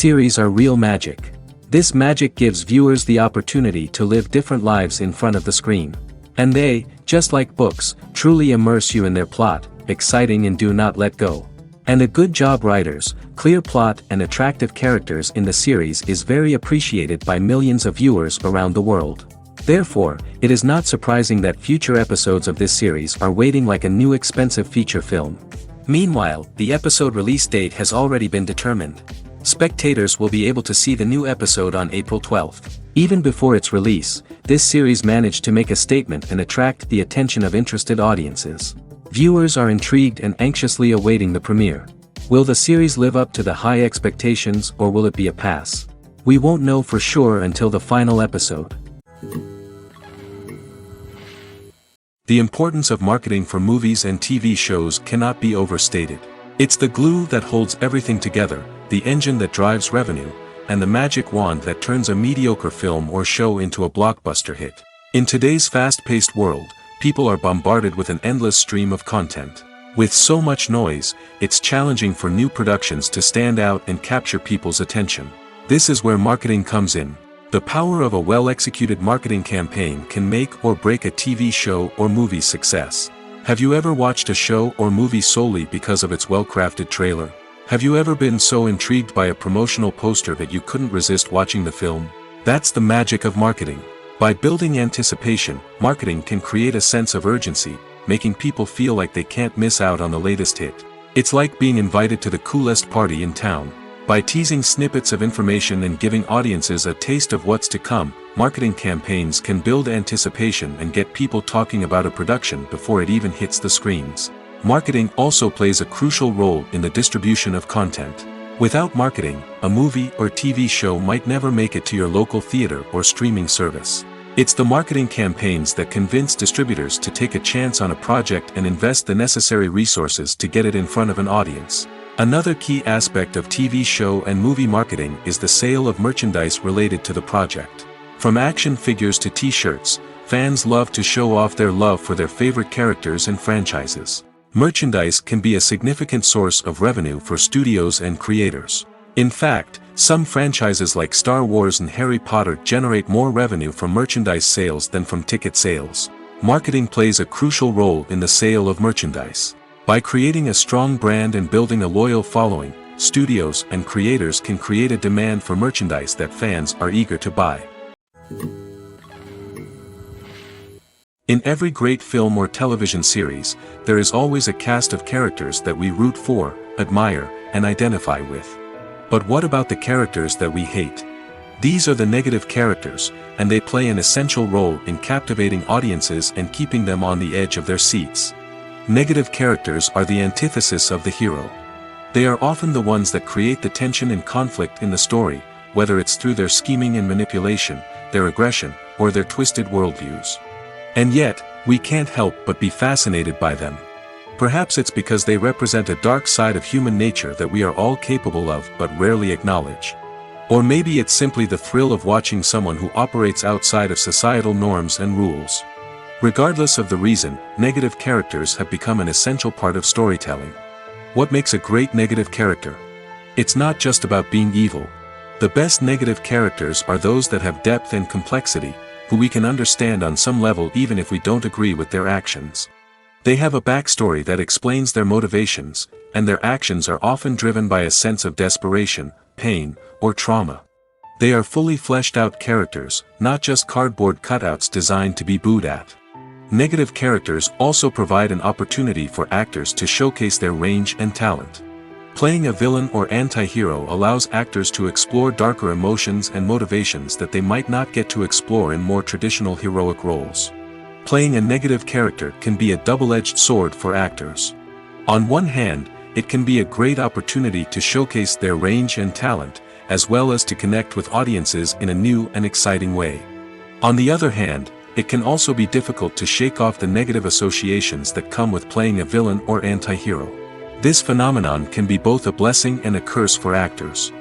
Series are real magic. This magic gives viewers the opportunity to live different lives in front of the screen. And they, just like books, truly immerse you in their plot, exciting and do not let go. And a good job writers, clear plot and attractive characters in the series is very appreciated by millions of viewers around the world. Therefore, it is not surprising that future episodes of this series are waiting like a new expensive feature film. Meanwhile, the episode release date has already been determined. Spectators will be able to see the new episode on April 12th. Even before its release, this series managed to make a statement and attract the attention of interested audiences. Viewers are intrigued and anxiously awaiting the premiere. Will the series live up to the high expectations or will it be a pass? We won't know for sure until the final episode. The importance of marketing for movies and TV shows cannot be overstated. It's the glue that holds everything together, the engine that drives revenue, and the magic wand that turns a mediocre film or show into a blockbuster hit. In today's fast-paced world, people are bombarded with an endless stream of content. With so much noise, it's challenging for new productions to stand out and capture people's attention. This is where marketing comes in. The power of a well-executed marketing campaign can make or break a TV show or movie's success. Have you ever watched a show or movie solely because of its well-crafted trailer? Have you ever been so intrigued by a promotional poster that you couldn't resist watching the film? That's the magic of marketing. By building anticipation, marketing can create a sense of urgency, making people feel like they can't miss out on the latest hit. It's like being invited to the coolest party in town. By teasing snippets of information and giving audiences a taste of what's to come, marketing campaigns can build anticipation and get people talking about a production before it even hits the screens. Marketing also plays a crucial role in the distribution of content. Without marketing, a movie or TV show might never make it to your local theater or streaming service. It's the marketing campaigns that convince distributors to take a chance on a project and invest the necessary resources to get it in front of an audience. Another key aspect of TV show and movie marketing is the sale of merchandise related to the project. From action figures to t-shirts, fans love to show off their love for their favorite characters and franchises. Merchandise can be a significant source of revenue for studios and creators. In fact, some franchises like Star Wars and Harry Potter generate more revenue from merchandise sales than from ticket sales. Marketing plays a crucial role in the sale of merchandise. By creating a strong brand and building a loyal following, studios and creators can create a demand for merchandise that fans are eager to buy. In every great film or television series, there is always a cast of characters that we root for, admire, and identify with. But what about the characters that we hate? These are the negative characters, and they play an essential role in captivating audiences and keeping them on the edge of their seats. Negative characters are the antithesis of the hero. They are often the ones that create the tension and conflict in the story, whether it's through their scheming and manipulation, their aggression, or their twisted worldviews. And yet, we can't help but be fascinated by them. Perhaps it's because they represent a dark side of human nature that we are all capable of but rarely acknowledge. Or maybe it's simply the thrill of watching someone who operates outside of societal norms and rules. Regardless of the reason, negative characters have become an essential part of storytelling. What makes a great negative character? It's not just about being evil. The best negative characters are those that have depth and complexity, who we can understand on some level even if we don't agree with their actions. They have a backstory that explains their motivations, and their actions are often driven by a sense of desperation, pain, or trauma. They are fully fleshed out characters, not just cardboard cutouts designed to be booed at. Negative characters also provide an opportunity for actors to showcase their range and talent. Playing a villain or anti-hero allows actors to explore darker emotions and motivations that they might not get to explore in more traditional heroic roles. Playing a negative character can be a double-edged sword for actors. On one hand, it can be a great opportunity to showcase their range and talent, as well as to connect with audiences in a new and exciting way. On the other hand, it can also be difficult to shake off the negative associations that come with playing a villain or anti-hero. This phenomenon can be both a blessing and a curse for actors.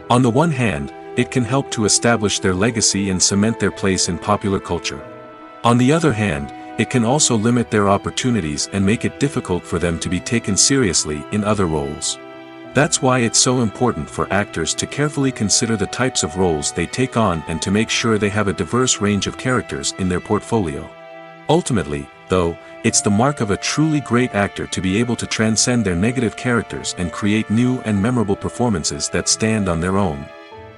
On the one hand, it can help to establish their legacy and cement their place in popular culture. On the other hand, it can also limit their opportunities and make it difficult for them to be taken seriously in other roles. That's why it's so important for actors to carefully consider the types of roles they take on and to make sure they have a diverse range of characters in their portfolio. Ultimately, though, it's the mark of a truly great actor to be able to transcend their negative characters and create new and memorable performances that stand on their own.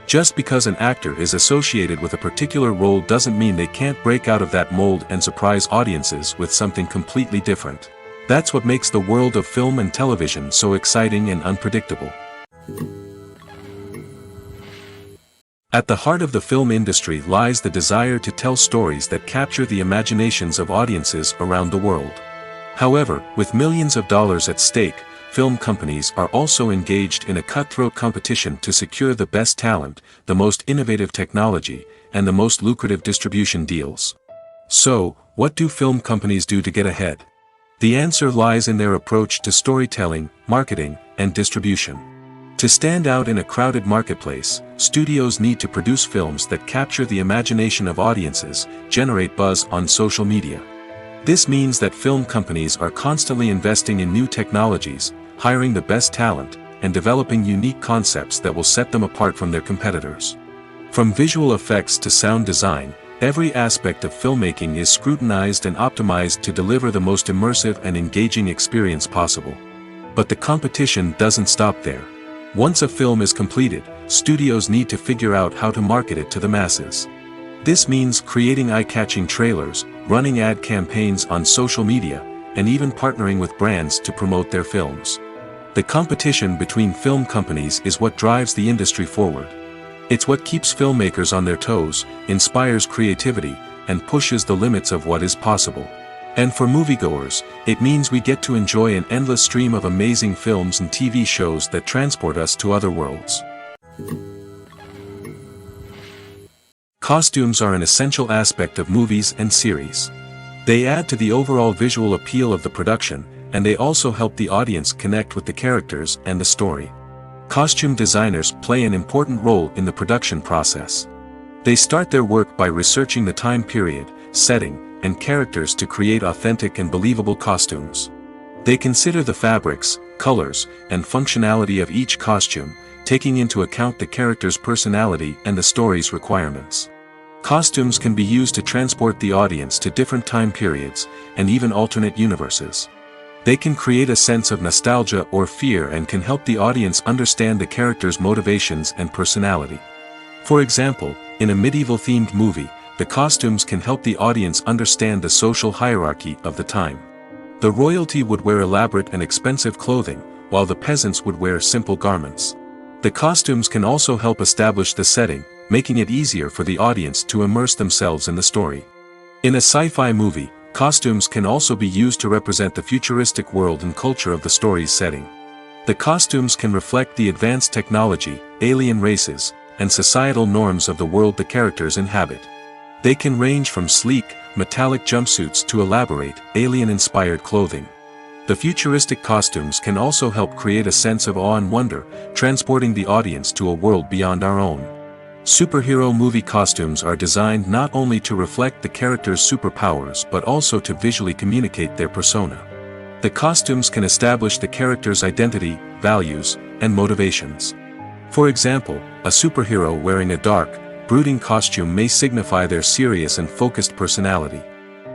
Just because an actor is associated with a particular role doesn't mean they can't break out of that mold and surprise audiences with something completely different. That's what makes the world of film and television so exciting and unpredictable. At the heart of the film industry lies the desire to tell stories that capture the imaginations of audiences around the world. However, with millions of dollars at stake, film companies are also engaged in a cutthroat competition to secure the best talent, the most innovative technology, and the most lucrative distribution deals. So, what do film companies do to get ahead? The answer lies in their approach to storytelling, marketing, and distribution. To stand out in a crowded marketplace, studios need to produce films that capture the imagination of audiences, generate buzz on social media. This means that film companies are constantly investing in new technologies, hiring the best talent, and developing unique concepts that will set them apart from their competitors. From visual effects to sound design, every aspect of filmmaking is scrutinized and optimized to deliver the most immersive and engaging experience possible. But the competition doesn't stop there. Once a film is completed, studios need to figure out how to market it to the masses. This means creating eye-catching trailers, running ad campaigns on social media, and even partnering with brands to promote their films. The competition between film companies is what drives the industry forward. It's what keeps filmmakers on their toes, inspires creativity, and pushes the limits of what is possible. And for moviegoers, it means we get to enjoy an endless stream of amazing films and TV shows that transport us to other worlds. Costumes are an essential aspect of movies and series. They add to the overall visual appeal of the production, and they also help the audience connect with the characters and the story. Costume designers play an important role in the production process. They start their work by researching the time period, setting, and characters to create authentic and believable costumes. They consider the fabrics, colors, and functionality of each costume, taking into account the character's personality and the story's requirements. Costumes can be used to transport the audience to different time periods, and even alternate universes. They can create a sense of nostalgia or fear and can help the audience understand the character's motivations and personality. For example, in a medieval-themed movie, the costumes can help the audience understand the social hierarchy of the time. The royalty would wear elaborate and expensive clothing, while the peasants would wear simple garments. The costumes can also help establish the setting, making it easier for the audience to immerse themselves in the story. In a sci-fi movie, costumes can also be used to represent the futuristic world and culture of the story's setting. The costumes can reflect the advanced technology, alien races, and societal norms of the world the characters inhabit. They can range from sleek, metallic jumpsuits to elaborate, alien-inspired clothing. The futuristic costumes can also help create a sense of awe and wonder, transporting the audience to a world beyond our own. Superhero movie costumes are designed not only to reflect the character's superpowers but also to visually communicate their persona. The costumes can establish the character's identity, values, and motivations. For example, a superhero wearing a dark, brooding costume may signify their serious and focused personality.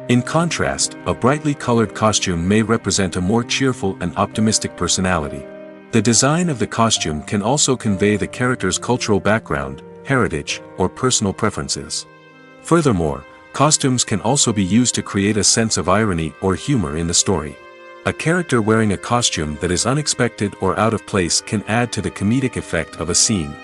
In contrast, a brightly colored costume may represent a more cheerful and optimistic personality. The design of the costume can also convey the character's cultural background, heritage, or personal preferences. Furthermore, costumes can also be used to create a sense of irony or humor in the story. A character wearing a costume that is unexpected or out of place can add to the comedic effect of a scene.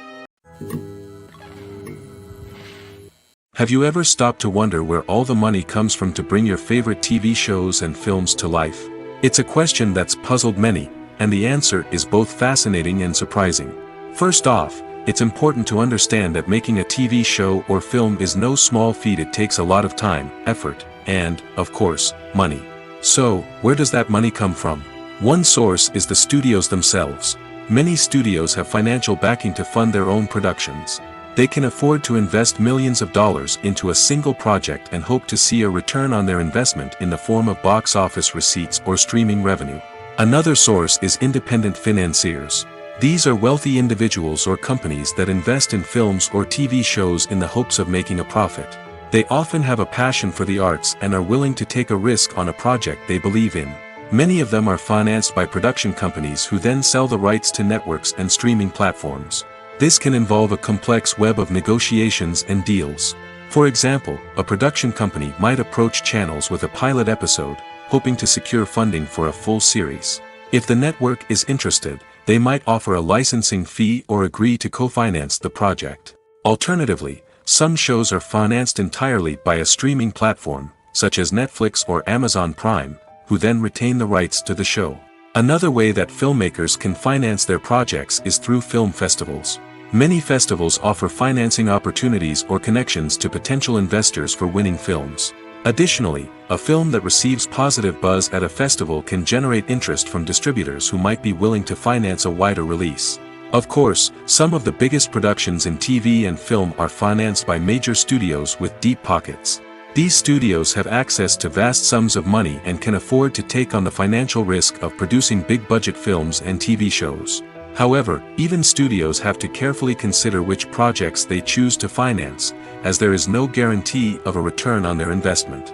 Have you ever stopped to wonder where all the money comes from to bring your favorite TV shows and films to life? It's a question that's puzzled many, and the answer is both fascinating and surprising. First off, it's important to understand that making a TV show or film is no small feat. It takes a lot of time, effort, and, of course, money. So, where does that money come from? One source is the studios themselves. Many studios have financial backing to fund their own productions. They can afford to invest millions of dollars into a single project and hope to see a return on their investment in the form of box office receipts or streaming revenue. Another source is independent financiers. These are wealthy individuals or companies that invest in films or TV shows in the hopes of making a profit. They often have a passion for the arts and are willing to take a risk on a project they believe in. Many of them are financed by production companies who then sell the rights to networks and streaming platforms. This can involve a complex web of negotiations and deals. For example, a production company might approach channels with a pilot episode, hoping to secure funding for a full series. If the network is interested, they might offer a licensing fee or agree to co-finance the project. Alternatively, some shows are financed entirely by a streaming platform, such as Netflix or Amazon Prime, who then retain the rights to the show. Another way that filmmakers can finance their projects is through film festivals. Many festivals offer financing opportunities or connections to potential investors for winning films. Additionally, a film that receives positive buzz at a festival can generate interest from distributors who might be willing to finance a wider release. Of course, some of the biggest productions in TV and film are financed by major studios with deep pockets. These studios have access to vast sums of money and can afford to take on the financial risk of producing big-budget films and TV shows. However, even studios have to carefully consider which projects they choose to finance, as there is no guarantee of a return on their investment.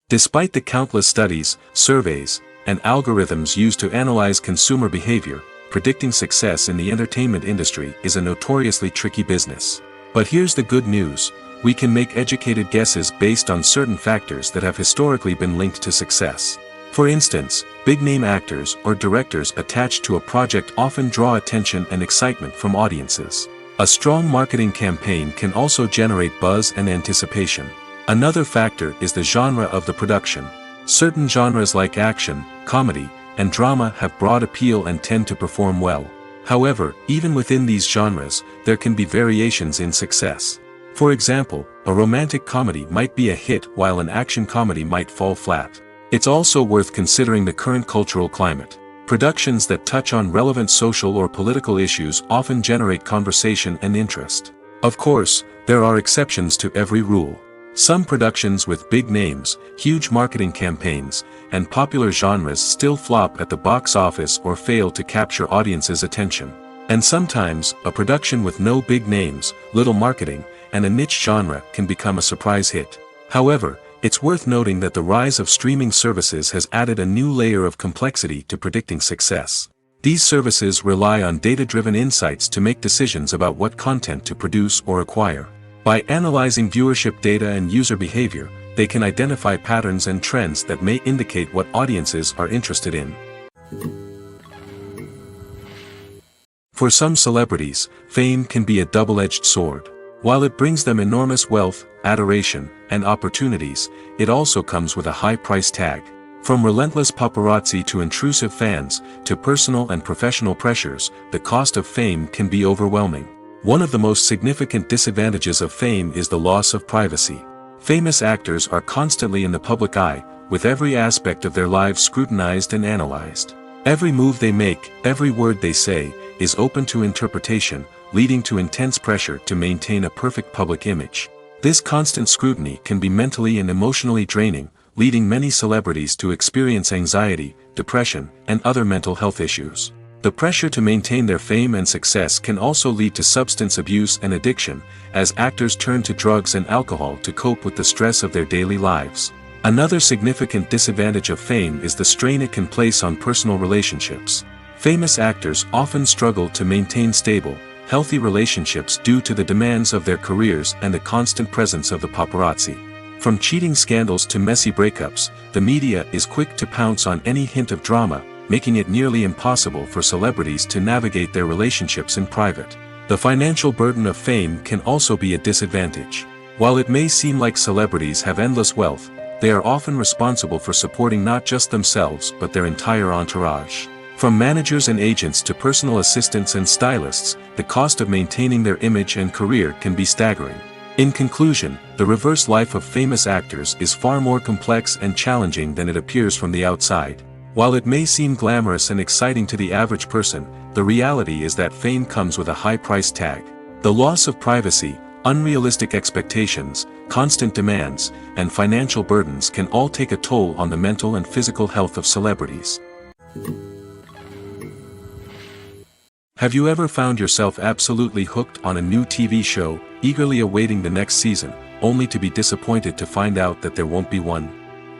Despite the countless studies, surveys, and algorithms used to analyze consumer behavior, predicting success in the entertainment industry is a notoriously tricky business. But here's the good news: we can make educated guesses based on certain factors that have historically been linked to success. For instance, big-name actors or directors attached to a project often draw attention and excitement from audiences. A strong marketing campaign can also generate buzz and anticipation. Another factor is the genre of the production. Certain genres like action, comedy, and drama have broad appeal and tend to perform well. However, even within these genres, there can be variations in success. For example, a romantic comedy might be a hit while an action comedy might fall flat. It's also worth considering the current cultural climate. Productions that touch on relevant social or political issues often generate conversation and interest. Of course, there are exceptions to every rule. Some productions with big names, huge marketing campaigns, and popular genres still flop at the box office or fail to capture audiences' attention. And sometimes, a production with no big names, little marketing, and a niche genre can become a surprise hit. However, it's worth noting that the rise of streaming services has added a new layer of complexity to predicting success. These services rely on data-driven insights to make decisions about what content to produce or acquire. By analyzing viewership data and user behavior, they can identify patterns and trends that may indicate what audiences are interested in. For some celebrities, fame can be a double-edged sword. While it brings them enormous wealth, adoration, and opportunities, it also comes with a high price tag. From relentless paparazzi to intrusive fans, to personal and professional pressures, the cost of fame can be overwhelming. One of the most significant disadvantages of fame is the loss of privacy. Famous actors are constantly in the public eye, with every aspect of their lives scrutinized and analyzed. Every move they make, every word they say, is open to interpretation, leading to intense pressure to maintain a perfect public image. This constant scrutiny can be mentally and emotionally draining, leading many celebrities to experience anxiety, depression, and other mental health issues. The pressure to maintain their fame and success can also lead to substance abuse and addiction, as actors turn to drugs and alcohol to cope with the stress of their daily lives. Another significant disadvantage of fame is the strain it can place on personal relationships. Famous actors often struggle to maintain stable, healthy relationships due to the demands of their careers and the constant presence of the paparazzi. From cheating scandals to messy breakups, the media is quick to pounce on any hint of drama, making it nearly impossible for celebrities to navigate their relationships in private. The financial burden of fame can also be a disadvantage. While it may seem like celebrities have endless wealth, they are often responsible for supporting not just themselves but their entire entourage. From managers and agents to personal assistants and stylists, the cost of maintaining their image and career can be staggering. In conclusion, the reverse life of famous actors is far more complex and challenging than it appears from the outside. While it may seem glamorous and exciting to the average person, the reality is that fame comes with a high price tag. The loss of privacy, unrealistic expectations, constant demands, and financial burdens can all take a toll on the mental and physical health of celebrities. Have you ever found yourself absolutely hooked on a new TV show, eagerly awaiting the next season, only to be disappointed to find out that there won't be one?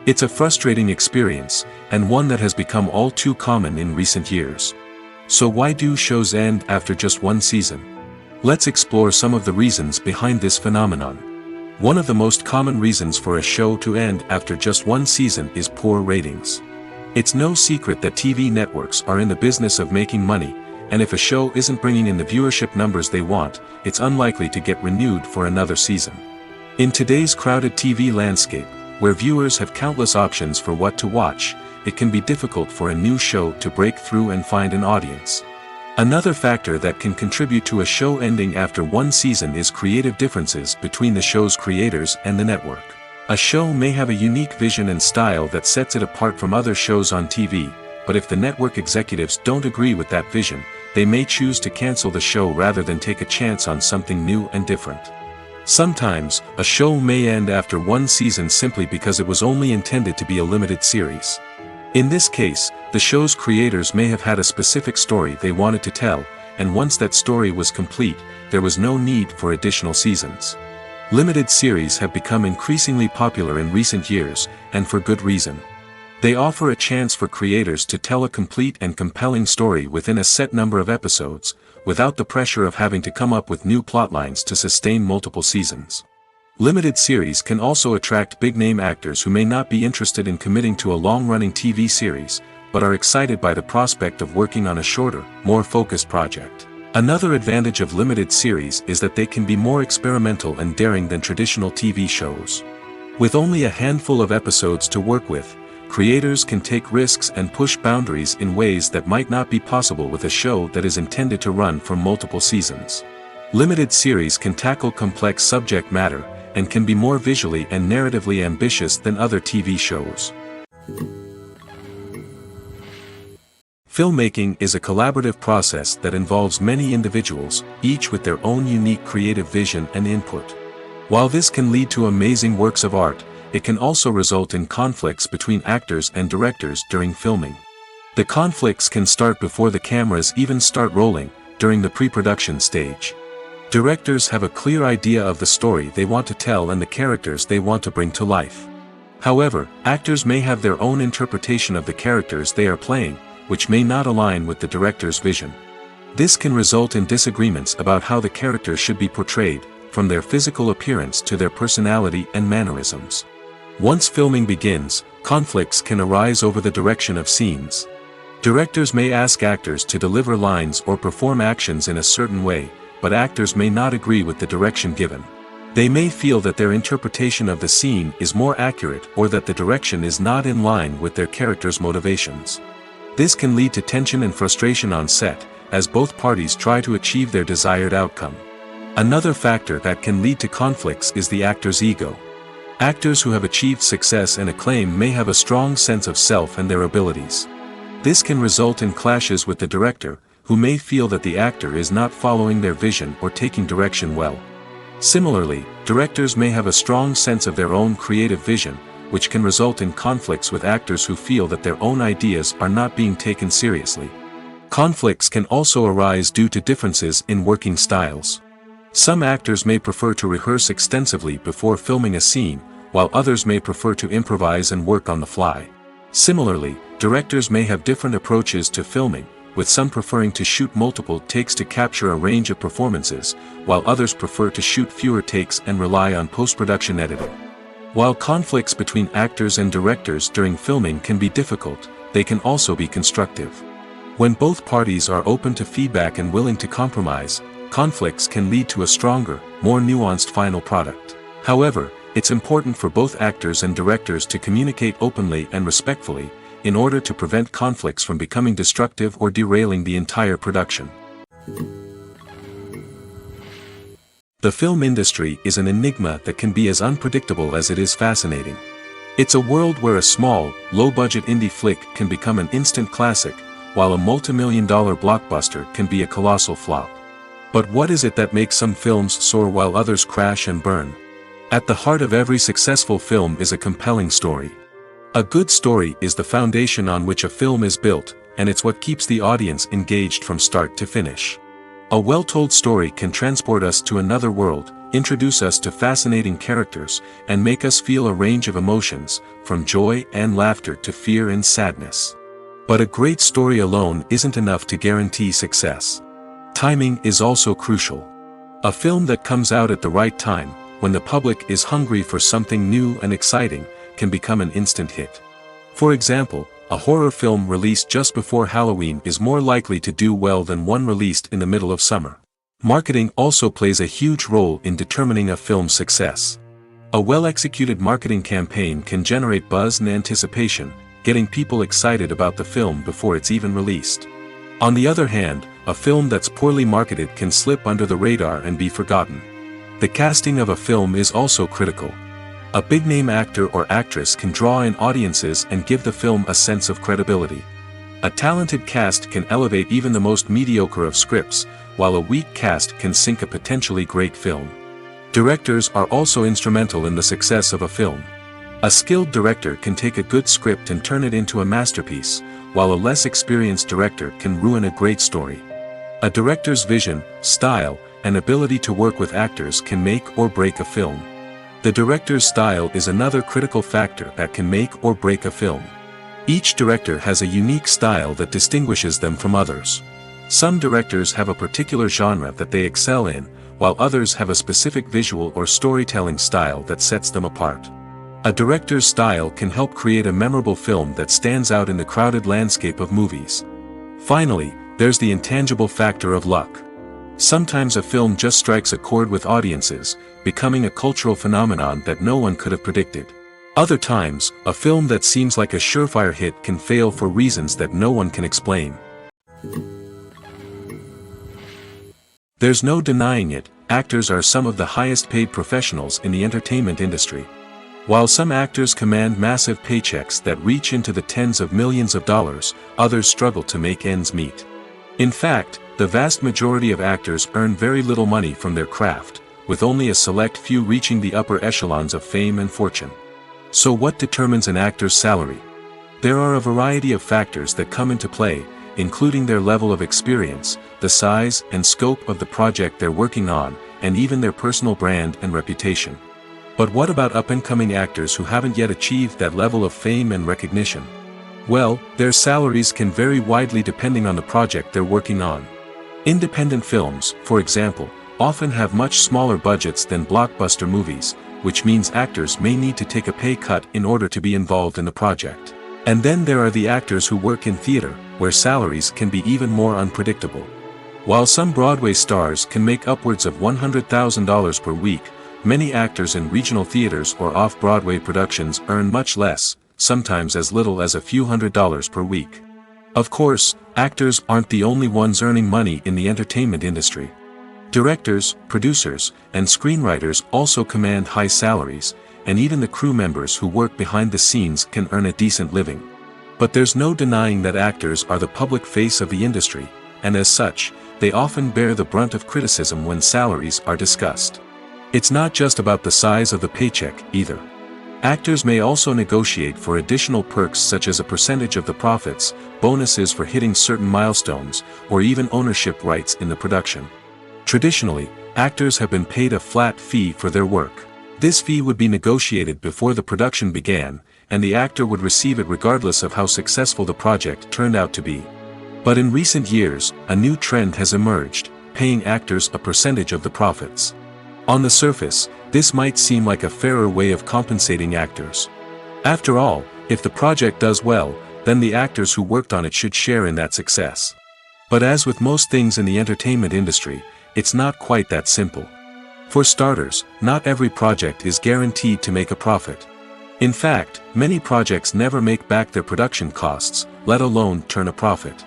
It's a frustrating experience, and one that has become all too common in recent years. So why do shows end after just one season? Let's explore some of the reasons behind this phenomenon. One of the most common reasons for a show to end after just one season is poor ratings. It's no secret that TV networks are in the business of making money, and if a show isn't bringing in the viewership numbers they want, it's unlikely to get renewed for another season. In today's crowded TV landscape, where viewers have countless options for what to watch, it can be difficult for a new show to break through and find an audience. Another factor that can contribute to a show ending after one season is creative differences between the show's creators and the network. A show may have a unique vision and style that sets it apart from other shows on TV, but if the network executives don't agree with that vision, they may choose to cancel the show rather than take a chance on something new and different. Sometimes, a show may end after one season simply because it was only intended to be a limited series. In this case, the show's creators may have had a specific story they wanted to tell, and once that story was complete, there was no need for additional seasons. Limited series have become increasingly popular in recent years, and for good reason. They offer a chance for creators to tell a complete and compelling story within a set number of episodes, without the pressure of having to come up with new plotlines to sustain multiple seasons. Limited series can also attract big-name actors who may not be interested in committing to a long-running TV series, but are excited by the prospect of working on a shorter, more focused project. Another advantage of limited series is that they can be more experimental and daring than traditional TV shows. With only a handful of episodes to work with, creators can take risks and push boundaries in ways that might not be possible with a show that is intended to run for multiple seasons. Limited series can tackle complex subject matter, and can be more visually and narratively ambitious than other TV shows. Filmmaking is a collaborative process that involves many individuals, each with their own unique creative vision and input. While this can lead to amazing works of art, it can also result in conflicts between actors and directors during filming. The conflicts can start before the cameras even start rolling, during the pre-production stage. Directors have a clear idea of the story they want to tell and the characters they want to bring to life. However, actors may have their own interpretation of the characters they are playing, which may not align with the director's vision. This can result in disagreements about how the characters should be portrayed, from their physical appearance to their personality and mannerisms. Once filming begins, conflicts can arise over the direction of scenes. Directors may ask actors to deliver lines or perform actions in a certain way, but actors may not agree with the direction given. They may feel that their interpretation of the scene is more accurate or that the direction is not in line with their character's motivations. This can lead to tension and frustration on set, as both parties try to achieve their desired outcome. Another factor that can lead to conflicts is the actor's ego. Actors who have achieved success and acclaim may have a strong sense of self and their abilities. This can result in clashes with the director, who may feel that the actor is not following their vision or taking direction well. Similarly, directors may have a strong sense of their own creative vision, which can result in conflicts with actors who feel that their own ideas are not being taken seriously. Conflicts can also arise due to differences in working styles. Some actors may prefer to rehearse extensively before filming a scene, while others may prefer to improvise and work on the fly. Similarly, directors may have different approaches to filming, with some preferring to shoot multiple takes to capture a range of performances, while others prefer to shoot fewer takes and rely on post-production editing. While conflicts between actors and directors during filming can be difficult, they can also be constructive. When both parties are open to feedback and willing to compromise, conflicts can lead to a stronger, more nuanced final product. However, it's important for both actors and directors to communicate openly and respectfully, in order to prevent conflicts from becoming destructive or derailing the entire production. The film industry is an enigma that can be as unpredictable as it is fascinating. It's a world where a small, low-budget indie flick can become an instant classic, while a multi-million-dollar blockbuster can be a colossal flop. But what is it that makes some films soar while others crash and burn? At the heart of every successful film is a compelling story. A good story is the foundation on which a film is built, and it's what keeps the audience engaged from start to finish. A well-told story can transport us to another world, introduce us to fascinating characters, and make us feel a range of emotions, from joy and laughter to fear and sadness. But a great story alone isn't enough to guarantee success. Timing is also crucial. A film that comes out at the right time, when the public is hungry for something new and exciting, can become an instant hit. For example, a horror film released just before Halloween is more likely to do well than one released in the middle of summer. Marketing also plays a huge role in determining a film's success. A well-executed marketing campaign can generate buzz and anticipation, getting people excited about the film before it's even released. On the other hand, a film that's poorly marketed can slip under the radar and be forgotten. The casting of a film is also critical. A big-name actor or actress can draw in audiences and give the film a sense of credibility. A talented cast can elevate even the most mediocre of scripts, while a weak cast can sink a potentially great film. Directors are also instrumental in the success of a film. A skilled director can take a good script and turn it into a masterpiece, while a less experienced director can ruin a great story. A director's vision, style, and ability to work with actors can make or break a film. The director's style is another critical factor that can make or break a film. Each director has a unique style that distinguishes them from others. Some directors have a particular genre that they excel in, while others have a specific visual or storytelling style that sets them apart. A director's style can help create a memorable film that stands out in the crowded landscape of movies. Finally, there's the intangible factor of luck. Sometimes a film just strikes a chord with audiences, becoming a cultural phenomenon that no one could have predicted. Other times, a film that seems like a surefire hit can fail for reasons that no one can explain. There's no denying it, actors are some of the highest paid professionals in the entertainment industry. While some actors command massive paychecks that reach into the tens of millions of dollars, others struggle to make ends meet. In fact, the vast majority of actors earn very little money from their craft, with only a select few reaching the upper echelons of fame and fortune. So what determines an actor's salary? There are a variety of factors that come into play, including their level of experience, the size and scope of the project they're working on, and even their personal brand and reputation. But what about up-and-coming actors who haven't yet achieved that level of fame and recognition? Well, their salaries can vary widely depending on the project they're working on. Independent films, for example, often have much smaller budgets than blockbuster movies, which means actors may need to take a pay cut in order to be involved in the project. And then there are the actors who work in theater, where salaries can be even more unpredictable. While some Broadway stars can make upwards of $100,000 per week, many actors in regional theaters or off-Broadway productions earn much less, sometimes as little as a few $100s per week. Of course, actors aren't the only ones earning money in the entertainment industry. Directors, producers, and screenwriters also command high salaries, and even the crew members who work behind the scenes can earn a decent living. But there's no denying that actors are the public face of the industry, and as such, they often bear the brunt of criticism when salaries are discussed. It's not just about the size of the paycheck, either. Actors may also negotiate for additional perks such as a percentage of the profits, bonuses for hitting certain milestones, or even ownership rights in the production. Traditionally, actors have been paid a flat fee for their work. This fee would be negotiated before the production began, and the actor would receive it regardless of how successful the project turned out to be. But in recent years, a new trend has emerged, paying actors a percentage of the profits. On the surface, this might seem like a fairer way of compensating actors. After all, if the project does well, then the actors who worked on it should share in that success. But as with most things in the entertainment industry, it's not quite that simple. For starters, not every project is guaranteed to make a profit. In fact, many projects never make back their production costs, let alone turn a profit.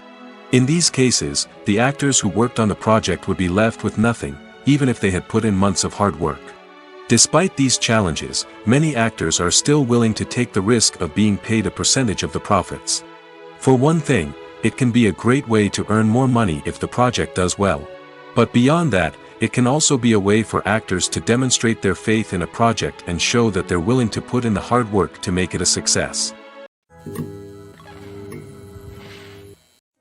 In these cases, the actors who worked on the project would be left with nothing, even if they had put in months of hard work. Despite these challenges, many actors are still willing to take the risk of being paid a percentage of the profits. For one thing, it can be a great way to earn more money if the project does well. But beyond that, it can also be a way for actors to demonstrate their faith in a project and show that they're willing to put in the hard work to make it a success.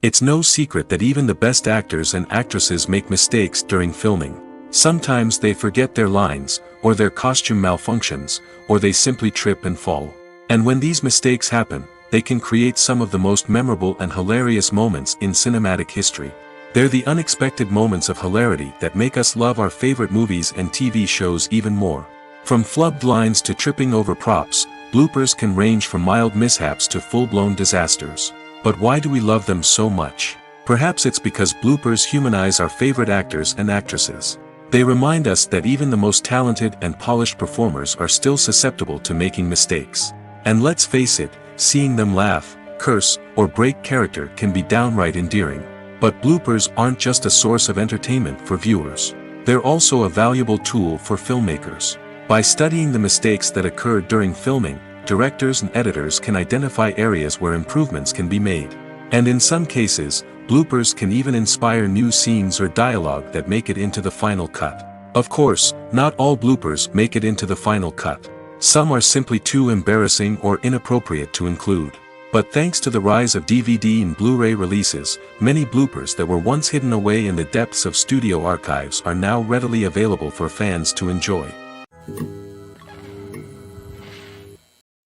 It's no secret that even the best actors and actresses make mistakes during filming. Sometimes they forget their lines, or their costume malfunctions, or they simply trip and fall. And when these mistakes happen, they can create some of the most memorable and hilarious moments in cinematic history. They're the unexpected moments of hilarity that make us love our favorite movies and TV shows even more. From flubbed lines to tripping over props, bloopers can range from mild mishaps to full-blown disasters. But why do we love them so much? Perhaps it's because bloopers humanize our favorite actors and actresses. They remind us that even the most talented and polished performers are still susceptible to making mistakes. And let's face it, seeing them laugh, curse, or break character can be downright endearing. But bloopers aren't just a source of entertainment for viewers. They're also a valuable tool for filmmakers. By studying the mistakes that occurred during filming, directors and editors can identify areas where improvements can be made. And in some cases, bloopers can even inspire new scenes or dialogue that make it into the final cut. Of course, not all bloopers make it into the final cut. Some are simply too embarrassing or inappropriate to include. But thanks to the rise of DVD and Blu-ray releases, many bloopers that were once hidden away in the depths of studio archives are now readily available for fans to enjoy.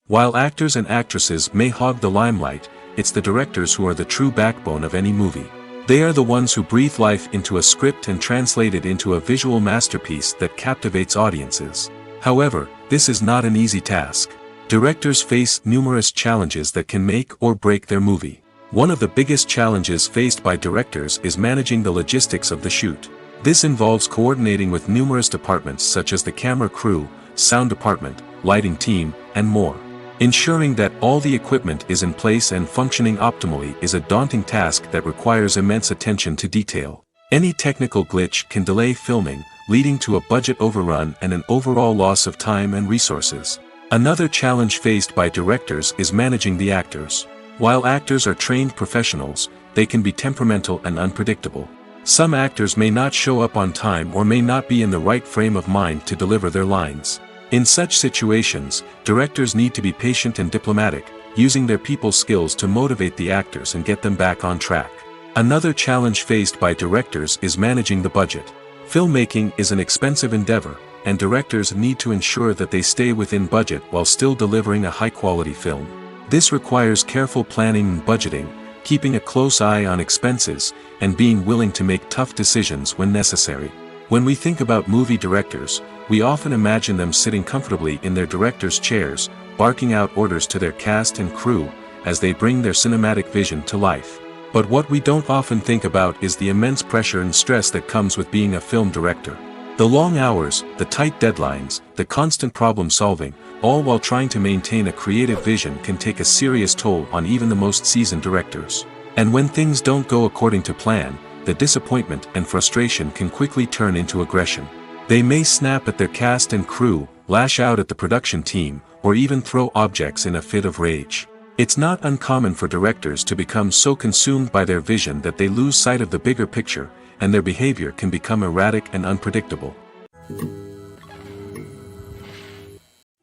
While actors and actresses may hog the limelight, it's the directors who are the true backbone of any movie. They are the ones who breathe life into a script and translate it into a visual masterpiece that captivates audiences. However, this is not an easy task. Directors face numerous challenges that can make or break their movie. One of the biggest challenges faced by directors is managing the logistics of the shoot. This involves coordinating with numerous departments such as the camera crew, sound department, lighting team, and more. Ensuring that all the equipment is in place and functioning optimally is a daunting task that requires immense attention to detail. Any technical glitch can delay filming, leading to a budget overrun and an overall loss of time and resources. Another challenge faced by directors is managing the actors. While actors are trained professionals, they can be temperamental and unpredictable. Some actors may not show up on time or may not be in the right frame of mind to deliver their lines. In such situations, directors need to be patient and diplomatic, using their people skills to motivate the actors and get them back on track. Another challenge faced by directors is managing the budget. Filmmaking is an expensive endeavor, and directors need to ensure that they stay within budget while still delivering a high-quality film. This requires careful planning and budgeting, keeping a close eye on expenses, and being willing to make tough decisions when necessary. When we think about movie directors, we often imagine them sitting comfortably in their director's chairs, barking out orders to their cast and crew, as they bring their cinematic vision to life. But what we don't often think about is the immense pressure and stress that comes with being a film director. The long hours, the tight deadlines, the constant problem solving, all while trying to maintain a creative vision can take a serious toll on even the most seasoned directors. And when things don't go according to plan, the disappointment and frustration can quickly turn into aggression. They may snap at their cast and crew, lash out at the production team, or even throw objects in a fit of rage. It's not uncommon for directors to become so consumed by their vision that they lose sight of the bigger picture, and their behavior can become erratic and unpredictable.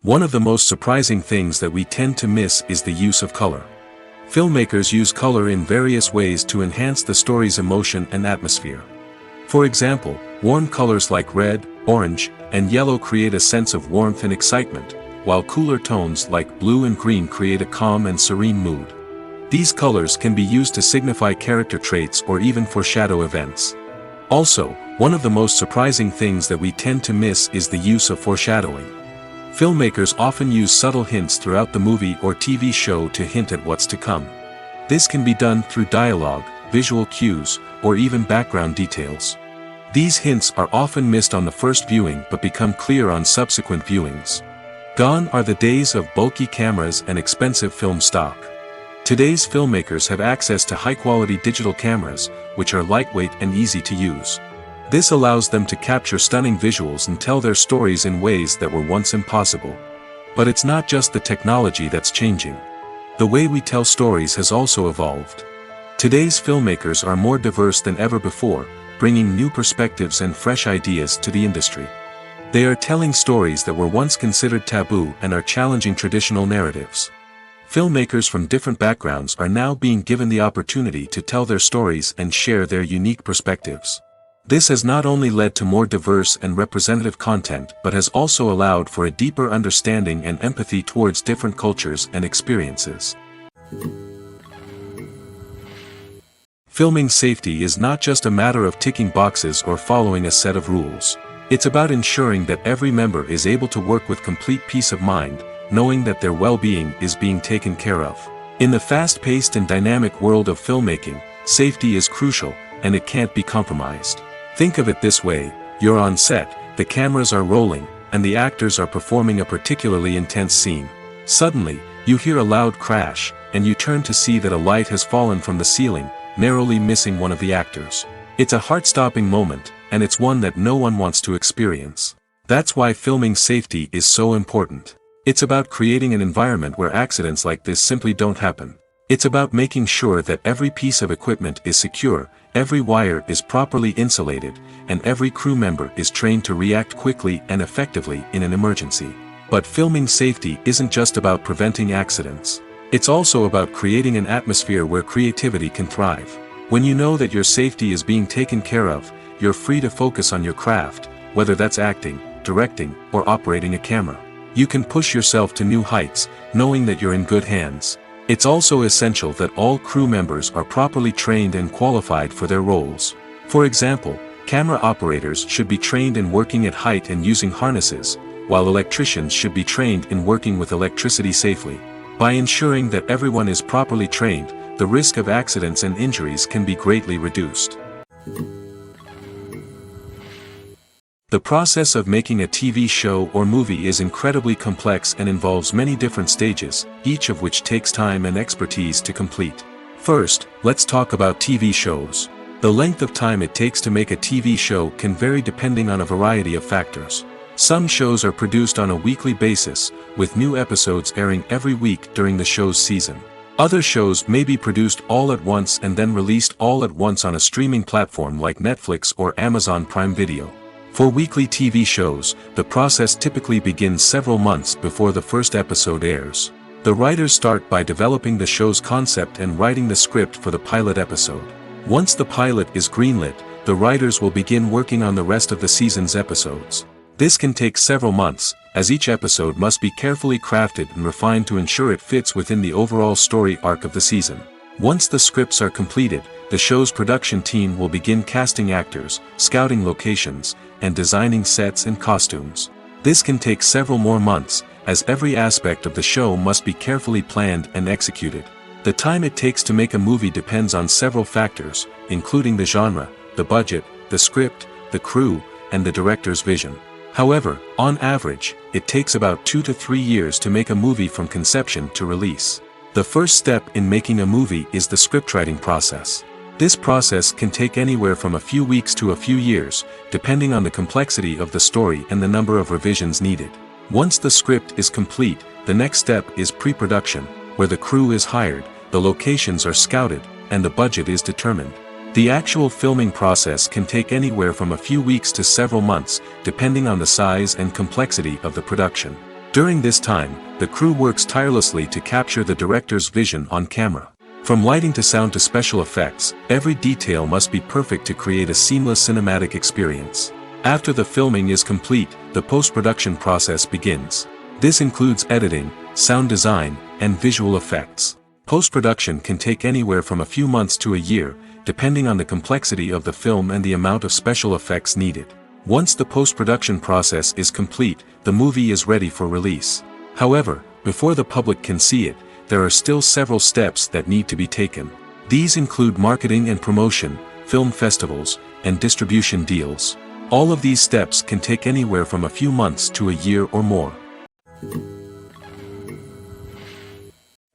One of the most surprising things that we tend to miss is the use of color. Filmmakers use color in various ways to enhance the story's emotion and atmosphere. For example, warm colors like red, orange, and yellow create a sense of warmth and excitement, while cooler tones like blue and green create a calm and serene mood. These colors can be used to signify character traits or even foreshadow events. Also, one of the most surprising things that we tend to miss is the use of foreshadowing. Filmmakers often use subtle hints throughout the movie or TV show to hint at what's to come. This can be done through dialogue, visual cues, or even background details. These hints are often missed on the first viewing but become clear on subsequent viewings. Gone are the days of bulky cameras and expensive film stock. Today's filmmakers have access to high-quality digital cameras, which are lightweight and easy to use. This allows them to capture stunning visuals and tell their stories in ways that were once impossible. But it's not just the technology that's changing. The way we tell stories has also evolved. Today's filmmakers are more diverse than ever before, bringing new perspectives and fresh ideas to the industry. They are telling stories that were once considered taboo and are challenging traditional narratives. Filmmakers from different backgrounds are now being given the opportunity to tell their stories and share their unique perspectives. This has not only led to more diverse and representative content but has also allowed for a deeper understanding and empathy towards different cultures and experiences. Filming safety is not just a matter of ticking boxes or following a set of rules. It's about ensuring that every member is able to work with complete peace of mind, knowing that their well-being is being taken care of. In the fast-paced and dynamic world of filmmaking, safety is crucial, and it can't be compromised. Think of it this way: you're on set, the cameras are rolling, and the actors are performing a particularly intense scene. Suddenly, you hear a loud crash, and you turn to see that a light has fallen from the ceiling, narrowly missing one of the actors. It's a heart-stopping moment, and it's one that no one wants to experience. That's why filming safety is so important. It's about creating an environment where accidents like this simply don't happen. It's about making sure that every piece of equipment is secure, every wire is properly insulated, and every crew member is trained to react quickly and effectively in an emergency. But filming safety isn't just about preventing accidents. It's also about creating an atmosphere where creativity can thrive. When you know that your safety is being taken care of, you're free to focus on your craft, whether that's acting, directing, or operating a camera. You can push yourself to new heights, knowing that you're in good hands. It's also essential that all crew members are properly trained and qualified for their roles. For example, camera operators should be trained in working at height and using harnesses, while electricians should be trained in working with electricity safely. By ensuring that everyone is properly trained, the risk of accidents and injuries can be greatly reduced. The process of making a TV show or movie is incredibly complex and involves many different stages, each of which takes time and expertise to complete. First, let's talk about TV shows. The length of time it takes to make a TV show can vary depending on a variety of factors. Some shows are produced on a weekly basis, with new episodes airing every week during the show's season. Other shows may be produced all at once and then released all at once on a streaming platform like Netflix or Amazon Prime Video. For weekly TV shows, the process typically begins several months before the first episode airs. The writers start by developing the show's concept and writing the script for the pilot episode. Once the pilot is greenlit, the writers will begin working on the rest of the season's episodes. This can take several months, as each episode must be carefully crafted and refined to ensure it fits within the overall story arc of the season. Once the scripts are completed, the show's production team will begin casting actors, scouting locations, and designing sets and costumes. This can take several more months, as every aspect of the show must be carefully planned and executed. The time it takes to make a movie depends on several factors, including the genre, the budget, the script, the crew, and the director's vision. However, on average, it takes about 2 to 3 years to make a movie from conception to release. The first step in making a movie is the scriptwriting process. This process can take anywhere from a few weeks to a few years, depending on the complexity of the story and the number of revisions needed. Once the script is complete, the next step is pre-production, where the crew is hired, the locations are scouted, and the budget is determined. The actual filming process can take anywhere from a few weeks to several months, depending on the size and complexity of the production. During this time, the crew works tirelessly to capture the director's vision on camera. From lighting to sound to special effects, every detail must be perfect to create a seamless cinematic experience. After the filming is complete, the post-production process begins. This includes editing, sound design, and visual effects. Post-production can take anywhere from a few months to a year, depending on the complexity of the film and the amount of special effects needed. Once the post-production process is complete, the movie is ready for release. However, before the public can see it, there are still several steps that need to be taken. These include marketing and promotion, film festivals, and distribution deals. All of these steps can take anywhere from a few months to a year or more.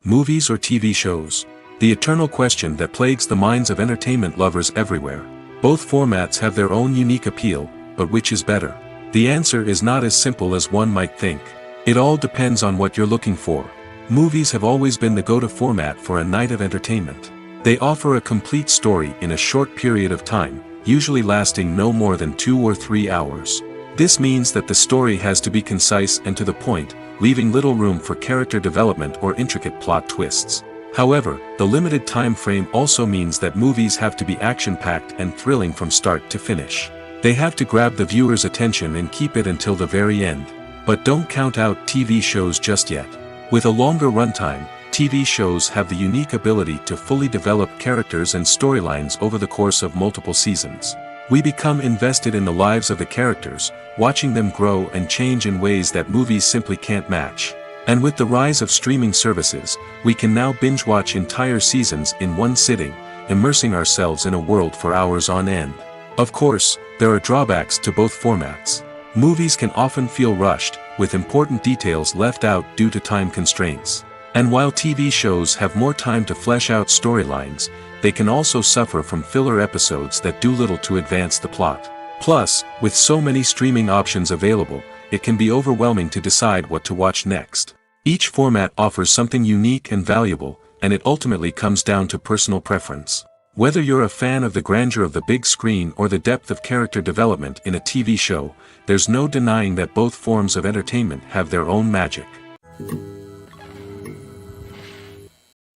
Movies or TV shows? The eternal question that plagues the minds of entertainment lovers everywhere. Both formats have their own unique appeal, but which is better? The answer is not as simple as one might think. It all depends on what you're looking for. Movies have always been the go-to format for a night of entertainment. They offer a complete story in a short period of time, usually lasting no more than 2 or 3 hours. This means that the story has to be concise and to the point, leaving little room for character development or intricate plot twists. However, the limited time frame also means that movies have to be action-packed and thrilling from start to finish. They have to grab the viewer's attention and keep it until the very end. But don't count out TV shows just yet. With a longer runtime, TV shows have the unique ability to fully develop characters and storylines over the course of multiple seasons. We become invested in the lives of the characters, watching them grow and change in ways that movies simply can't match. And with the rise of streaming services, we can now binge-watch entire seasons in one sitting, immersing ourselves in a world for hours on end. Of course, there are drawbacks to both formats. Movies can often feel rushed, with important details left out due to time constraints. And while TV shows have more time to flesh out storylines, they can also suffer from filler episodes that do little to advance the plot. Plus, with so many streaming options available, it can be overwhelming to decide what to watch next. Each format offers something unique and valuable, and it ultimately comes down to personal preference. Whether you're a fan of the grandeur of the big screen or the depth of character development in a TV show, there's no denying that both forms of entertainment have their own magic.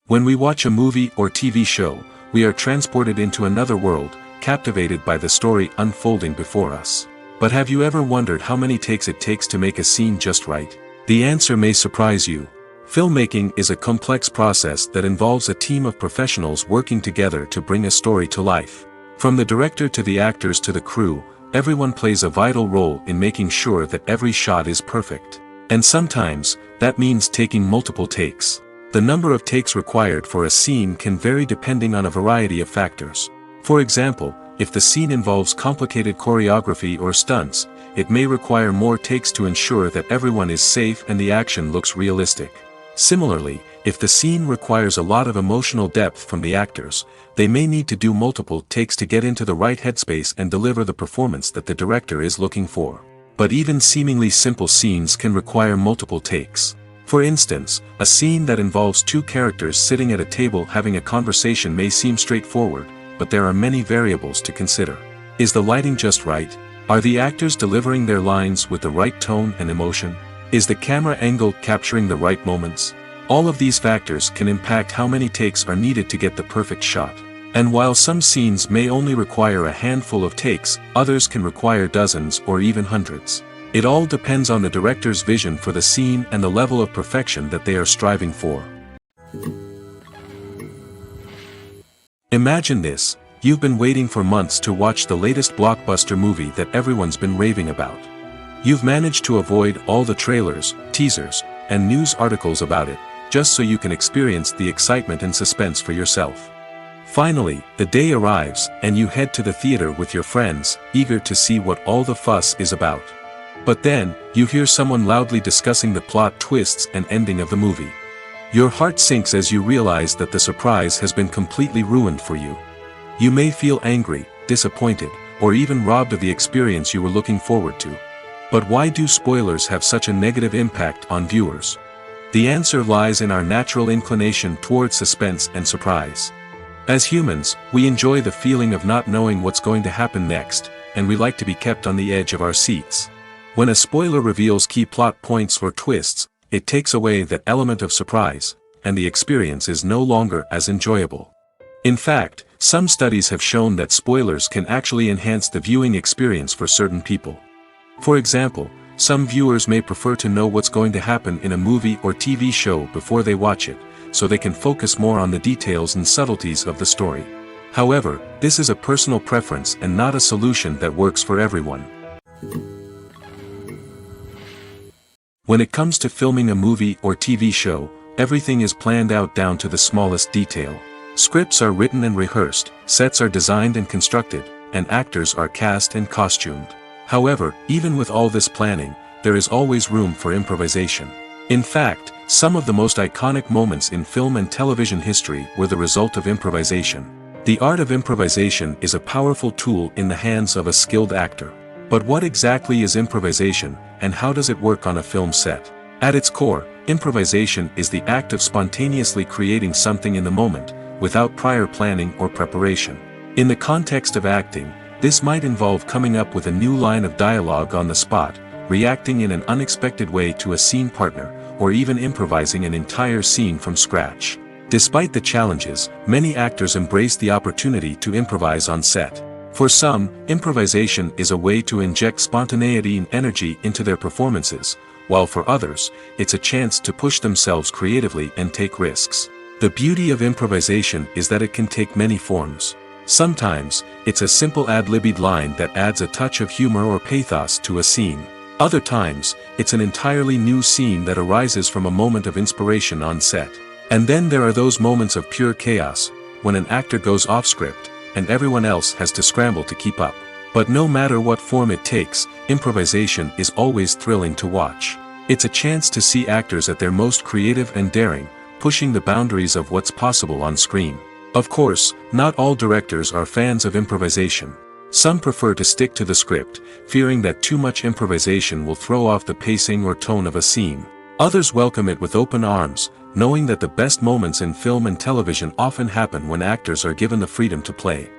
When we watch a movie or TV show, we are transported into another world, captivated by the story unfolding before us. But have you ever wondered how many takes it takes to make a scene just right? The answer may surprise you. Filmmaking is a complex process that involves a team of professionals working together to bring a story to life. From the director to the actors to the crew, everyone plays a vital role in making sure that every shot is perfect. And sometimes, that means taking multiple takes. The number of takes required for a scene can vary depending on a variety of factors. For example, if the scene involves complicated choreography or stunts, it may require more takes to ensure that everyone is safe and the action looks realistic. Similarly, if the scene requires a lot of emotional depth from the actors, they may need to do multiple takes to get into the right headspace and deliver the performance that the director is looking for. But even seemingly simple scenes can require multiple takes. For instance, a scene that involves two characters sitting at a table having a conversation may seem straightforward, but there are many variables to consider. Is the lighting just right? Are the actors delivering their lines with the right tone and emotion? Is the camera angle capturing the right moments? All of these factors can impact how many takes are needed to get the perfect shot. And while some scenes may only require a handful of takes, others can require dozens or even hundreds. It all depends on the director's vision for the scene and the level of perfection that they are striving for. Imagine this: you've been waiting for months to watch the latest blockbuster movie that everyone's been raving about. You've managed to avoid all the trailers, teasers, and news articles about it, just so you can experience the excitement and suspense for yourself. Finally, the day arrives, and you head to the theater with your friends, eager to see what all the fuss is about. But then, you hear someone loudly discussing the plot twists and ending of the movie. Your heart sinks as you realize that the surprise has been completely ruined for you. You may feel angry, disappointed, or even robbed of the experience you were looking forward to. But why do spoilers have such a negative impact on viewers? The answer lies in our natural inclination toward suspense and surprise. As humans, we enjoy the feeling of not knowing what's going to happen next, and we like to be kept on the edge of our seats. When a spoiler reveals key plot points or twists, it takes away that element of surprise, and the experience is no longer as enjoyable. In fact, some studies have shown that spoilers can actually enhance the viewing experience for certain people. For example, some viewers may prefer to know what's going to happen in a movie or TV show before they watch it, so they can focus more on the details and subtleties of the story. However, this is a personal preference and not a solution that works for everyone. When it comes to filming a movie or TV show, everything is planned out down to the smallest detail. Scripts are written and rehearsed, sets are designed and constructed, and actors are cast and costumed. However, even with all this planning, there is always room for improvisation. In fact, some of the most iconic moments in film and television history were the result of improvisation. The art of improvisation is a powerful tool in the hands of a skilled actor. But what exactly is improvisation, and how does it work on a film set? At its core, improvisation is the act of spontaneously creating something in the moment, without prior planning or preparation. In the context of acting, This might involve coming up with a new line of dialogue on the spot, reacting in an unexpected way to a scene partner, or even improvising an entire scene from scratch. Despite the challenges, many actors embrace the opportunity to improvise on set. For some, improvisation is a way to inject spontaneity and energy into their performances, while for others, it's a chance to push themselves creatively and take risks. The beauty of improvisation is that it can take many forms. Sometimes, it's a simple ad-libbed line that adds a touch of humor or pathos to a scene. Other times, it's an entirely new scene that arises from a moment of inspiration on set. And then there are those moments of pure chaos, when an actor goes off script, and everyone else has to scramble to keep up. But no matter what form it takes, improvisation is always thrilling to watch. It's a chance to see actors at their most creative and daring, pushing the boundaries of what's possible on screen. Of course, not all directors are fans of improvisation. Some prefer to stick to the script, fearing that too much improvisation will throw off the pacing or tone of a scene. Others welcome it with open arms, knowing that the best moments in film and television often happen when actors are given the freedom to play.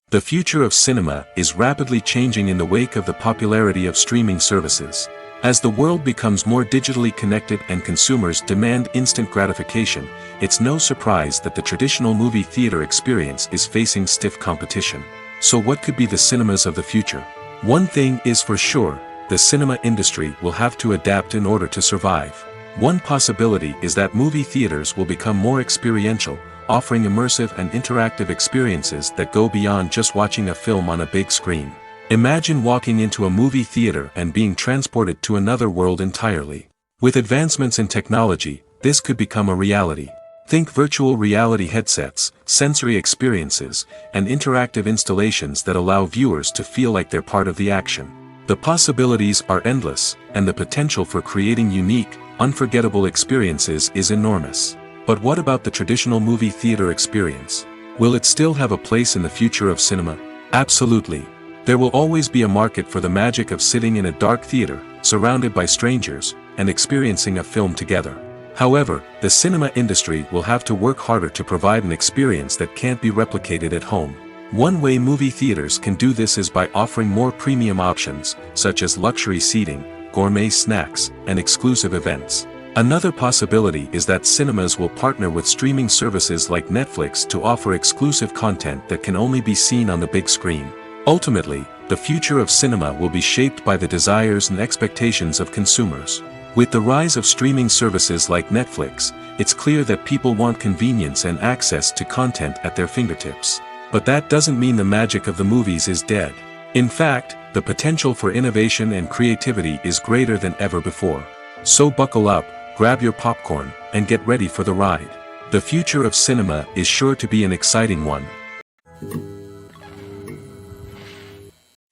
The future of cinema is rapidly changing in the wake of the popularity of streaming services. As the world becomes more digitally connected and consumers demand instant gratification, it's no surprise that the traditional movie theater experience is facing stiff competition. So what could be the cinemas of the future? One thing is for sure, the cinema industry will have to adapt in order to survive. One possibility is that movie theaters will become more experiential, offering immersive and interactive experiences that go beyond just watching a film on a big screen. Imagine walking into a movie theater and being transported to another world entirely. With advancements in technology, this could become a reality. Think virtual reality headsets, sensory experiences, and interactive installations that allow viewers to feel like they're part of the action. The possibilities are endless, and the potential for creating unique, unforgettable experiences is enormous. But what about the traditional movie theater experience? Will it still have a place in the future of cinema? Absolutely. There will always be a market for the magic of sitting in a dark theater, surrounded by strangers, and experiencing a film together. However, the cinema industry will have to work harder to provide an experience that can't be replicated at home. One way movie theaters can do this is by offering more premium options, such as luxury seating, gourmet snacks, and exclusive events. Another possibility is that cinemas will partner with streaming services like Netflix to offer exclusive content that can only be seen on the big screen. Ultimately, the future of cinema will be shaped by the desires and expectations of consumers. With the rise of streaming services like Netflix, it's clear that people want convenience and access to content at their fingertips. But that doesn't mean the magic of the movies is dead. In fact, the potential for innovation and creativity is greater than ever before. So buckle up, grab your popcorn, and get ready for the ride. The future of cinema is sure to be an exciting one.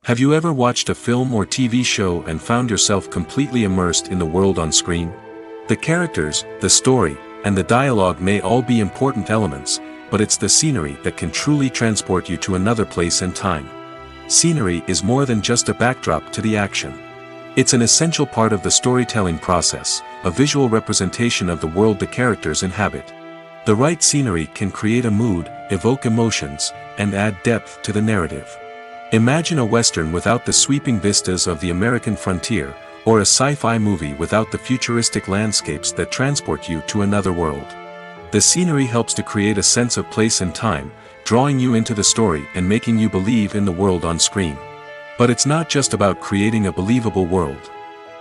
Have you ever watched a film or TV show and found yourself completely immersed in the world on screen? The characters, the story, and the dialogue may all be important elements, but it's the scenery that can truly transport you to another place and time. Scenery is more than just a backdrop to the action. It's an essential part of the storytelling process, a visual representation of the world the characters inhabit. The right scenery can create a mood, evoke emotions, and add depth to the narrative. Imagine a Western without the sweeping vistas of the American frontier, or a sci-fi movie without the futuristic landscapes that transport you to another world. The scenery helps to create a sense of place and time, drawing you into the story and making you believe in the world on screen. But it's not just about creating a believable world.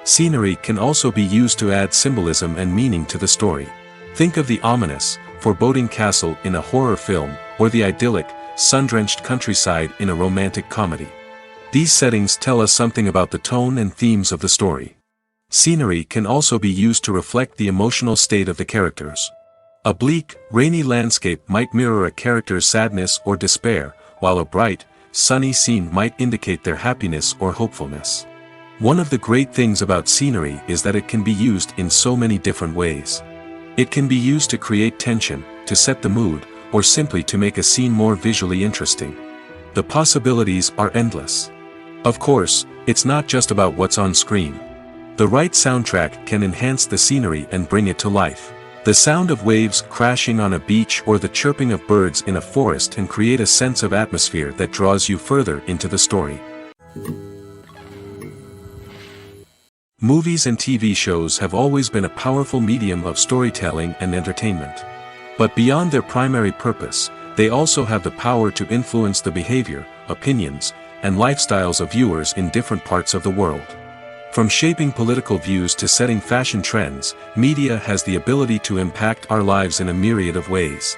Scenery can also be used to add symbolism and meaning to the story. Think of the ominous, foreboding castle in a horror film, or the idyllic, sun-drenched countryside in a romantic comedy. These settings tell us something about the tone and themes of the story. Scenery can also be used to reflect the emotional state of the characters. A bleak, rainy landscape might mirror a character's sadness or despair, while a bright, sunny scene might indicate their happiness or hopefulness. One of the great things about scenery is that it can be used in so many different ways. It can be used to create tension, to set the mood, or simply to make a scene more visually interesting. The possibilities are endless. Of course, it's not just about what's on screen. The right soundtrack can enhance the scenery and bring it to life. The sound of waves crashing on a beach or the chirping of birds in a forest can create a sense of atmosphere that draws you further into the story. Movies and TV shows have always been a powerful medium of storytelling and entertainment. But beyond their primary purpose, they also have the power to influence the behavior, opinions, and lifestyles of viewers in different parts of the world. From shaping political views to setting fashion trends, media has the ability to impact our lives in a myriad of ways.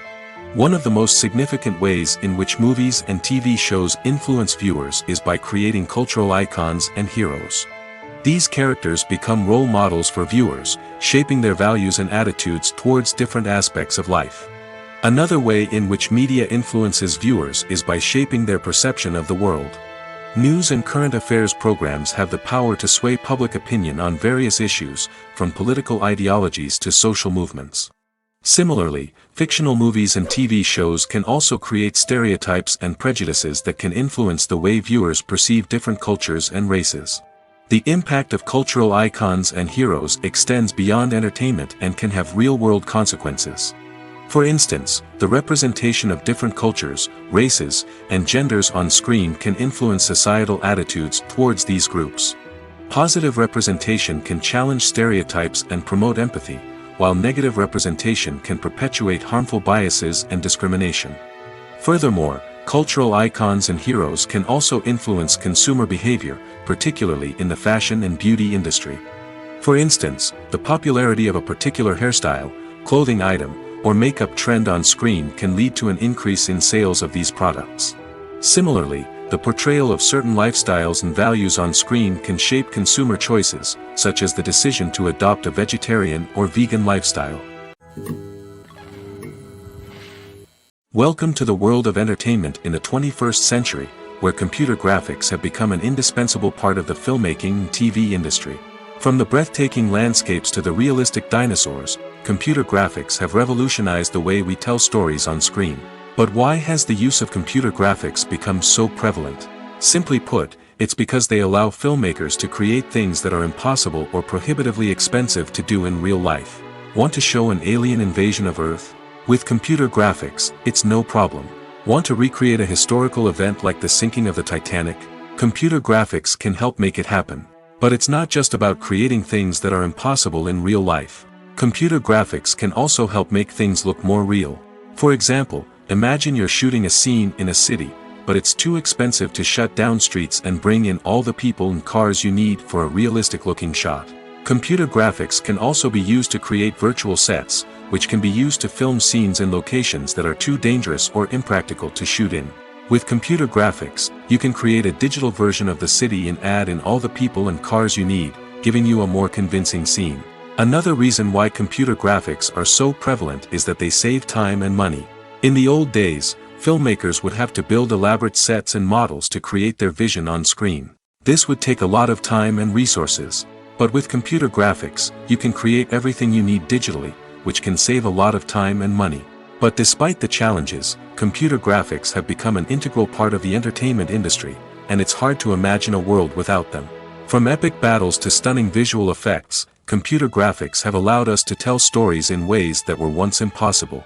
One of the most significant ways in which movies and TV shows influence viewers is by creating cultural icons and heroes. These characters become role models for viewers, shaping their values and attitudes towards different aspects of life. Another way in which media influences viewers is by shaping their perception of the world. News and current affairs programs have the power to sway public opinion on various issues, from political ideologies to social movements. Similarly, fictional movies and TV shows can also create stereotypes and prejudices that can influence the way viewers perceive different cultures and races. The impact of cultural icons and heroes extends beyond entertainment and can have real-world consequences. For instance, the representation of different cultures, races, and genders on screen can influence societal attitudes towards these groups. Positive representation can challenge stereotypes and promote empathy, while negative representation can perpetuate harmful biases and discrimination. Furthermore, cultural icons and heroes can also influence consumer behavior, particularly in the fashion and beauty industry. For instance, the popularity of a particular hairstyle, clothing item, or makeup trend on screen can lead to an increase in sales of these products. Similarly, the portrayal of certain lifestyles and values on screen can shape consumer choices, such as the decision to adopt a vegetarian or vegan lifestyle. Welcome to the world of entertainment in the 21st century, where computer graphics have become an indispensable part of the filmmaking and TV industry. From the breathtaking landscapes to the realistic dinosaurs, computer graphics have revolutionized the way we tell stories on screen. But why has the use of computer graphics become so prevalent? Simply put, it's because they allow filmmakers to create things that are impossible or prohibitively expensive to do in real life. Want to show an alien invasion of Earth? With computer graphics, it's no problem. Want to recreate a historical event like the sinking of the Titanic? Computer graphics can help make it happen. But it's not just about creating things that are impossible in real life. Computer graphics can also help make things look more real. For example, imagine you're shooting a scene in a city, but it's too expensive to shut down streets and bring in all the people and cars you need for a realistic-looking shot. Computer graphics can also be used to create virtual sets, which can be used to film scenes in locations that are too dangerous or impractical to shoot in. With computer graphics, you can create a digital version of the city and add in all the people and cars you need, giving you a more convincing scene. Another reason why computer graphics are so prevalent is that they save time and money. In the old days, filmmakers would have to build elaborate sets and models to create their vision on screen. This would take a lot of time and resources. But with computer graphics, you can create everything you need digitally, which can save a lot of time and money. But despite the challenges, computer graphics have become an integral part of the entertainment industry, and it's hard to imagine a world without them. From epic battles to stunning visual effects, computer graphics have allowed us to tell stories in ways that were once impossible.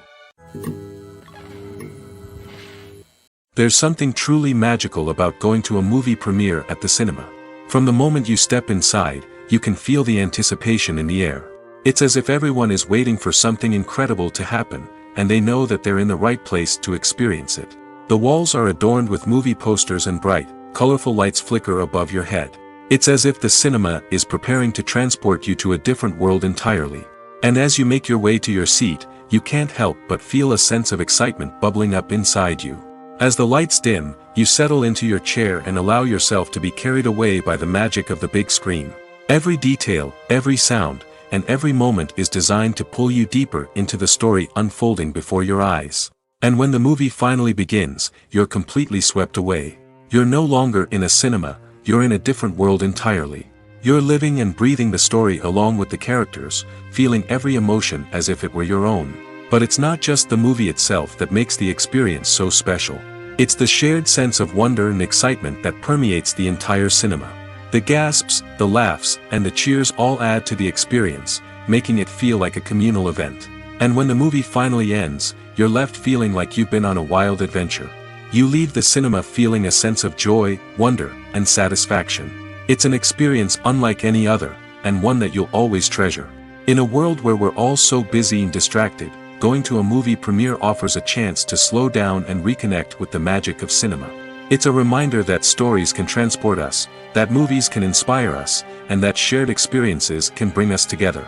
There's something truly magical about going to a movie premiere at the cinema. From the moment you step inside, you can feel the anticipation in the air. It's as if everyone is waiting for something incredible to happen, and they know that they're in the right place to experience it. The walls are adorned with movie posters and bright, colorful lights flicker above your head. It's as if the cinema is preparing to transport you to a different world entirely. And as you make your way to your seat, you can't help but feel a sense of excitement bubbling up inside you. As the lights dim, you settle into your chair and allow yourself to be carried away by the magic of the big screen. Every detail, every sound, and every moment is designed to pull you deeper into the story unfolding before your eyes. And when the movie finally begins, you're completely swept away. You're no longer in a cinema, you're in a different world entirely. You're living and breathing the story along with the characters, feeling every emotion as if it were your own. But it's not just the movie itself that makes the experience so special. It's the shared sense of wonder and excitement that permeates the entire cinema. The gasps, the laughs, and the cheers all add to the experience, making it feel like a communal event. And when the movie finally ends, you're left feeling like you've been on a wild adventure. You leave the cinema feeling a sense of joy, wonder, and satisfaction. It's an experience unlike any other, and one that you'll always treasure. In a world where we're all so busy and distracted, going to a movie premiere offers a chance to slow down and reconnect with the magic of cinema. It's a reminder that stories can transport us, that movies can inspire us, and that shared experiences can bring us together.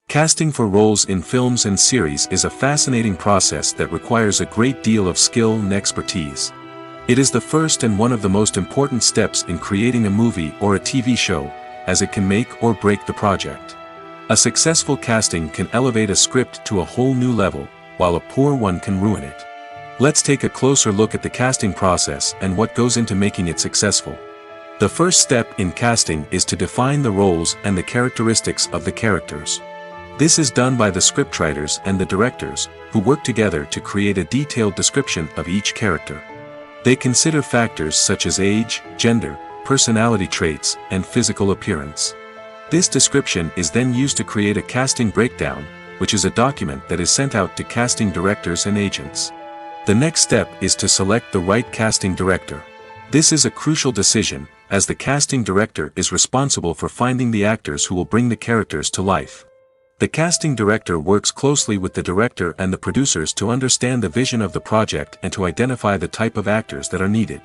Casting for roles in films and series is a fascinating process that requires a great deal of skill and expertise. It is the first and one of the most important steps in creating a movie or a TV show, as it can make or break the project. A successful casting can elevate a script to a whole new level, while a poor one can ruin it. Let's take a closer look at the casting process and what goes into making it successful. The first step in casting is to define the roles and the characteristics of the characters. This is done by the scriptwriters and the directors, who work together to create a detailed description of each character. They consider factors such as age, gender, personality traits, and physical appearance. This description is then used to create a casting breakdown, which is a document that is sent out to casting directors and agents. The next step is to select the right casting director. This is a crucial decision, as the casting director is responsible for finding the actors who will bring the characters to life. The casting director works closely with the director and the producers to understand the vision of the project and to identify the type of actors that are needed.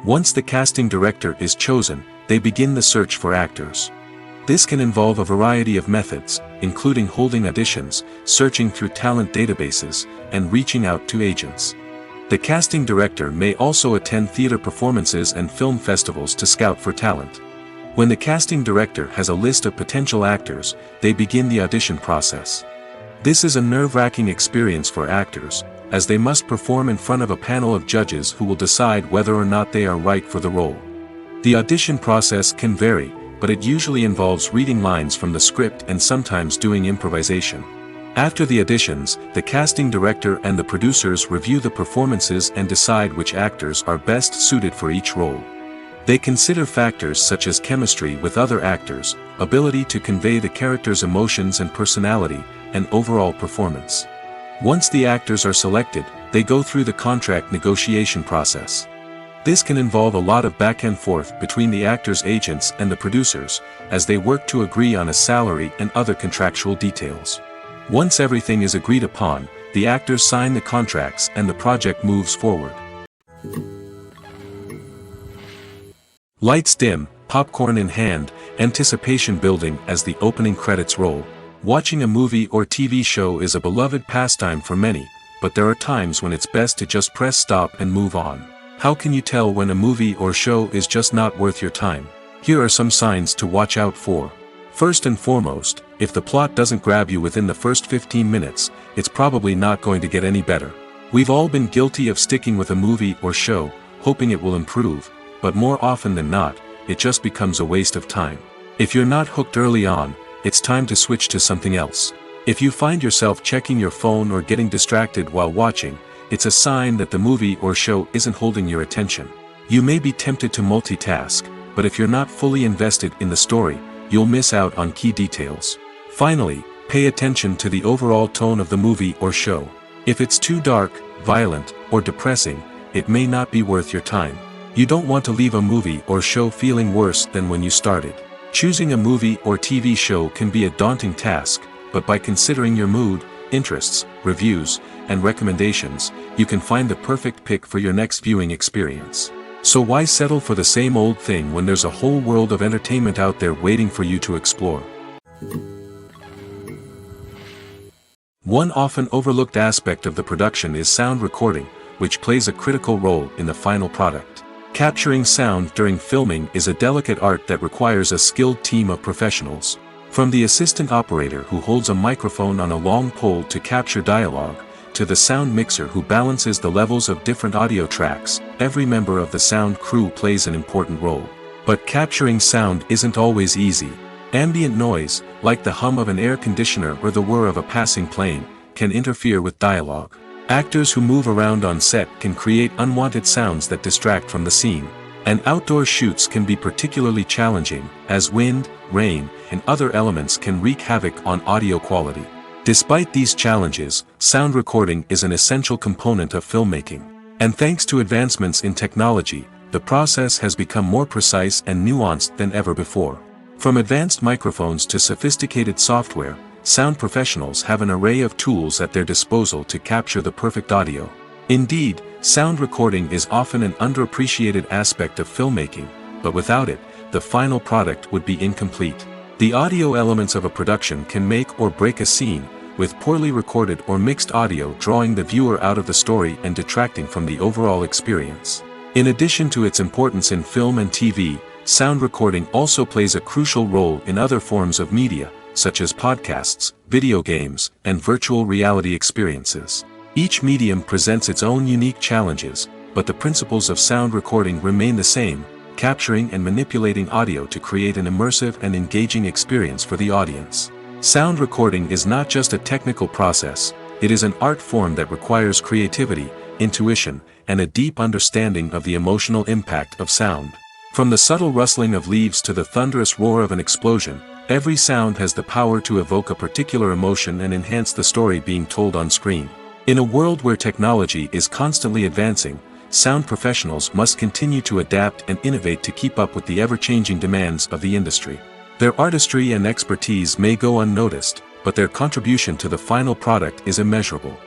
Once the casting director is chosen, they begin the search for actors. This can involve a variety of methods, including holding auditions, searching through talent databases, and reaching out to agents. The casting director may also attend theater performances and film festivals to scout for talent. When the casting director has a list of potential actors, they begin the audition process. This is a nerve-wracking experience for actors, as they must perform in front of a panel of judges who will decide whether or not they are right for the role. The audition process can vary, but it usually involves reading lines from the script and sometimes doing improvisation. After the auditions, the casting director and the producers review the performances and decide which actors are best suited for each role. They consider factors such as chemistry with other actors, ability to convey the character's emotions and personality, and overall performance. Once the actors are selected, they go through the contract negotiation process. This can involve a lot of back and forth between the actors' agents and the producers, as they work to agree on a salary and other contractual details. Once everything is agreed upon, the actors sign the contracts and the project moves forward. Lights dim, popcorn in hand, anticipation building as the opening credits roll. Watching a movie or TV show is a beloved pastime for many, but there are times when it's best to just press stop and move on. How can you tell when a movie or show is just not worth your time? Here are some signs to watch out for. First and foremost, if the plot doesn't grab you within the first 15 minutes, it's probably not going to get any better. We've all been guilty of sticking with a movie or show, hoping it will improve, but more often than not, it just becomes a waste of time. If you're not hooked early on, it's time to switch to something else. If you find yourself checking your phone or getting distracted while watching, it's a sign that the movie or show isn't holding your attention. You may be tempted to multitask, but if you're not fully invested in the story, you'll miss out on key details. Finally, pay attention to the overall tone of the movie or show. If it's too dark, violent, or depressing, it may not be worth your time. You don't want to leave a movie or show feeling worse than when you started. Choosing a movie or TV show can be a daunting task, but by considering your mood, interests, reviews, and recommendations, you can find the perfect pick for your next viewing experience. So why settle for the same old thing when there's a whole world of entertainment out there waiting for you to explore? One often overlooked aspect of the production is sound recording, which plays a critical role in the final product. Capturing sound during filming is a delicate art that requires a skilled team of professionals. From the assistant operator who holds a microphone on a long pole to capture dialogue, to the sound mixer who balances the levels of different audio tracks, every member of the sound crew plays an important role. But capturing sound isn't always easy. Ambient noise, like the hum of an air conditioner or the whir of a passing plane, can interfere with dialogue. Actors who move around on set can create unwanted sounds that distract from the scene. And outdoor shoots can be particularly challenging, as wind, rain, and other elements can wreak havoc on audio quality. Despite these challenges, sound recording is an essential component of filmmaking. And thanks to advancements in technology, the process has become more precise and nuanced than ever before. From advanced microphones to sophisticated software, sound professionals have an array of tools at their disposal to capture the perfect audio. Indeed, sound recording is often an underappreciated aspect of filmmaking, but without it, the final product would be incomplete. The audio elements of a production can make or break a scene, with poorly recorded or mixed audio drawing the viewer out of the story and detracting from the overall experience. In addition to its importance in film and TV, sound recording also plays a crucial role in other forms of media, such as podcasts, video games, and virtual reality experiences. Each medium presents its own unique challenges, but the principles of sound recording remain the same: capturing and manipulating audio to create an immersive and engaging experience for the audience. Sound recording is not just a technical process, it is an art form that requires creativity, intuition, and a deep understanding of the emotional impact of sound. From the subtle rustling of leaves to the thunderous roar of an explosion, every sound has the power to evoke a particular emotion and enhance the story being told on screen. In a world where technology is constantly advancing, sound professionals must continue to adapt and innovate to keep up with the ever-changing demands of the industry. Their artistry and expertise may go unnoticed, but their contribution to the final product is immeasurable.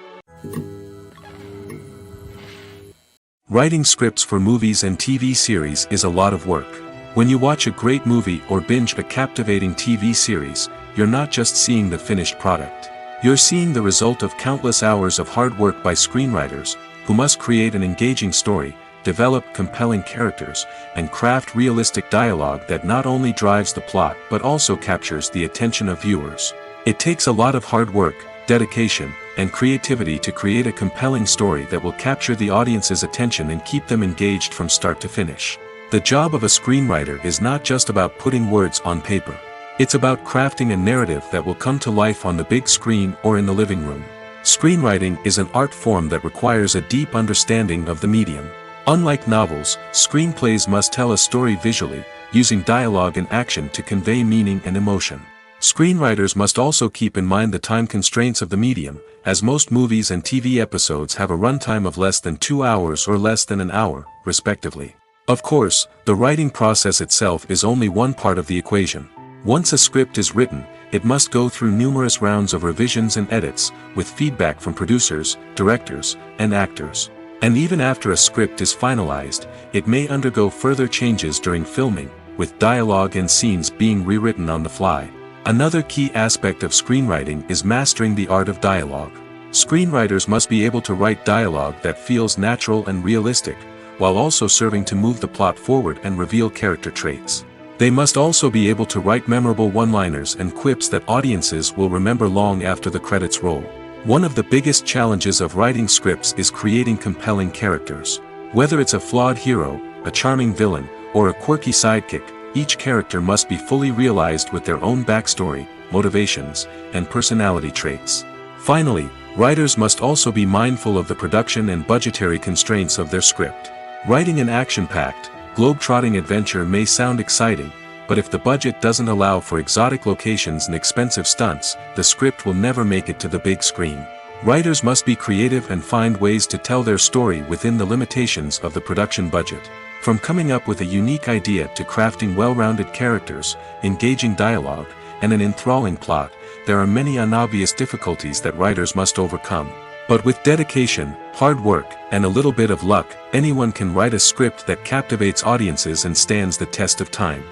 Writing scripts for movies and TV series is a lot of work. When you watch a great movie or binge a captivating TV series, you're not just seeing the finished product. You're seeing the result of countless hours of hard work by screenwriters, who must create an engaging story, develop compelling characters, and craft realistic dialogue that not only drives the plot but also captures the attention of viewers. It takes a lot of hard work, dedication, and creativity to create a compelling story that will capture the audience's attention and keep them engaged from start to finish. The job of a screenwriter is not just about putting words on paper. It's about crafting a narrative that will come to life on the big screen or in the living room. Screenwriting is an art form that requires a deep understanding of the medium. Unlike novels, screenplays must tell a story visually, using dialogue and action to convey meaning and emotion. Screenwriters must also keep in mind the time constraints of the medium, as most movies and TV episodes have a runtime of less than 2 hours or less than an hour, respectively. Of course, the writing process itself is only one part of the equation. Once a script is written, it must go through numerous rounds of revisions and edits, with feedback from producers, directors, and actors. And even after a script is finalized, it may undergo further changes during filming, with dialogue and scenes being rewritten on the fly. Another key aspect of screenwriting is mastering the art of dialogue. Screenwriters must be able to write dialogue that feels natural and realistic, while also serving to move the plot forward and reveal character traits. They must also be able to write memorable one-liners and quips that audiences will remember long after the credits roll. One of the biggest challenges of writing scripts is creating compelling characters. Whether it's a flawed hero, a charming villain, or a quirky sidekick, each character must be fully realized with their own backstory, motivations, and personality traits. Finally, writers must also be mindful of the production and budgetary constraints of their script. Writing an action-packed, globe-trotting adventure may sound exciting, but if the budget doesn't allow for exotic locations and expensive stunts, the script will never make it to the big screen. Writers must be creative and find ways to tell their story within the limitations of the production budget. From coming up with a unique idea to crafting well-rounded characters, engaging dialogue, and an enthralling plot, there are many unobvious difficulties that writers must overcome. But with dedication, hard work, and a little bit of luck, anyone can write a script that captivates audiences and stands the test of time.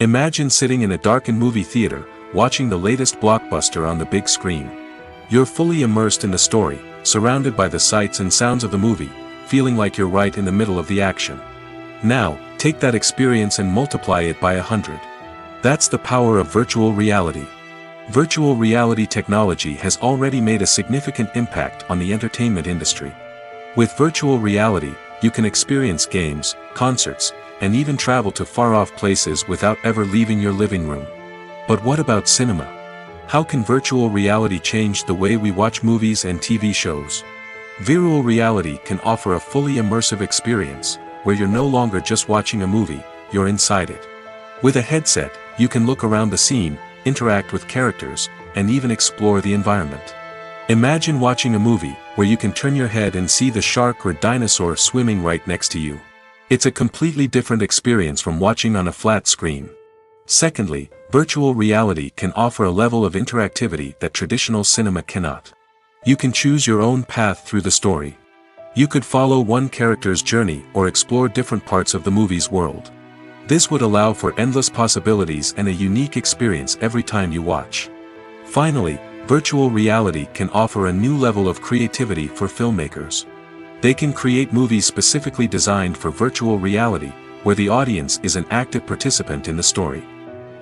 Imagine sitting in a darkened movie theater, watching the latest blockbuster on the big screen. You're fully immersed in the story, surrounded by the sights and sounds of the movie, feeling like you're right in the middle of the action. Now, take that experience and multiply it by 100. That's the power of virtual reality. Virtual reality technology has already made a significant impact on the entertainment industry. With virtual reality, you can experience games, concerts, and even travel to far-off places without ever leaving your living room. But what about cinema? How can virtual reality change the way we watch movies and TV shows? Virtual reality can offer a fully immersive experience, where you're no longer just watching a movie, you're inside it. With a headset, you can look around the scene, interact with characters, and even explore the environment. Imagine watching a movie, where you can turn your head and see the shark or dinosaur swimming right next to you. It's a completely different experience from watching on a flat screen. Secondly, virtual reality can offer a level of interactivity that traditional cinema cannot. You can choose your own path through the story. You could follow one character's journey or explore different parts of the movie's world. This would allow for endless possibilities and a unique experience every time you watch. Finally, virtual reality can offer a new level of creativity for filmmakers. They can create movies specifically designed for virtual reality, where the audience is an active participant in the story.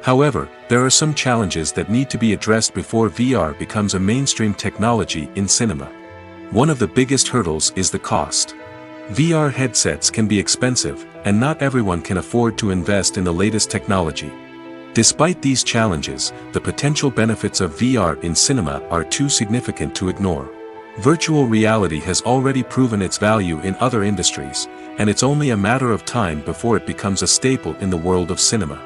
However, there are some challenges that need to be addressed before VR becomes a mainstream technology in cinema. One of the biggest hurdles is the cost. VR headsets can be expensive, and not everyone can afford to invest in the latest technology. Despite these challenges, the potential benefits of VR in cinema are too significant to ignore. Virtual reality has already proven its value in other industries, and it's only a matter of time before it becomes a staple in the world of cinema.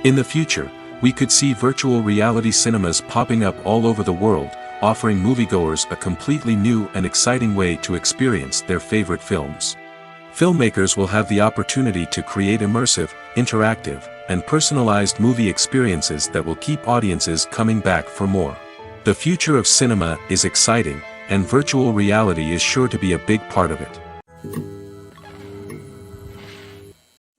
In the future, we could see virtual reality cinemas popping up all over the world, offering moviegoers a completely new and exciting way to experience their favorite films. Filmmakers will have the opportunity to create immersive, interactive, and personalized movie experiences that will keep audiences coming back for more. The future of cinema is exciting, and virtual reality is sure to be a big part of it.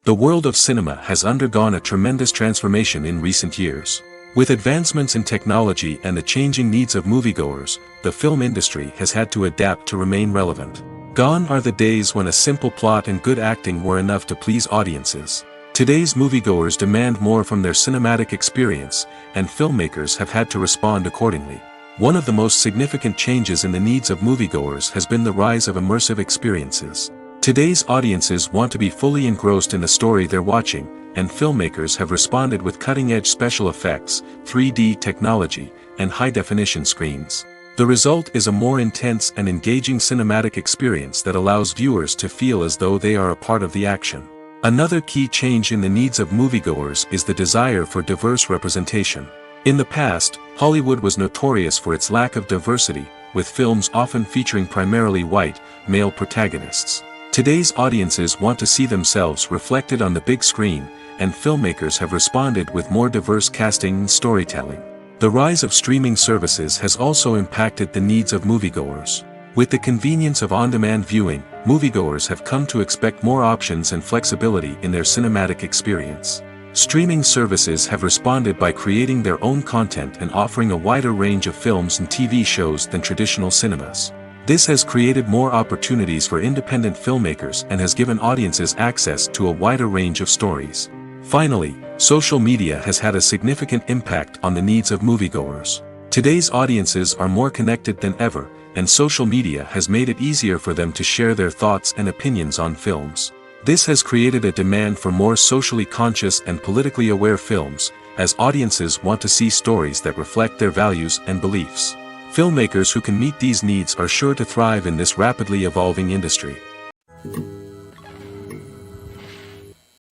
The world of cinema has undergone a tremendous transformation in recent years. With advancements in technology and the changing needs of moviegoers, the film industry has had to adapt to remain relevant. Gone are the days when a simple plot and good acting were enough to please audiences. Today's moviegoers demand more from their cinematic experience, and filmmakers have had to respond accordingly. One of the most significant changes in the needs of moviegoers has been the rise of immersive experiences. Today's audiences want to be fully engrossed in the story they're watching, and filmmakers have responded with cutting-edge special effects, 3D technology, and high-definition screens. The result is a more intense and engaging cinematic experience that allows viewers to feel as though they are a part of the action. Another key change in the needs of moviegoers is the desire for diverse representation. In the past, Hollywood was notorious for its lack of diversity, with films often featuring primarily white, male protagonists. Today's audiences want to see themselves reflected on the big screen, and filmmakers have responded with more diverse casting and storytelling. The rise of streaming services has also impacted the needs of moviegoers. With the convenience of on-demand viewing, moviegoers have come to expect more options and flexibility in their cinematic experience. Streaming services have responded by creating their own content and offering a wider range of films and TV shows than traditional cinemas. This has created more opportunities for independent filmmakers and has given audiences access to a wider range of stories. Finally, social media has had a significant impact on the needs of moviegoers. Today's audiences are more connected than ever, and social media has made it easier for them to share their thoughts and opinions on films. This has created a demand for more socially conscious and politically aware films, as audiences want to see stories that reflect their values and beliefs. Filmmakers who can meet these needs are sure to thrive in this rapidly evolving industry.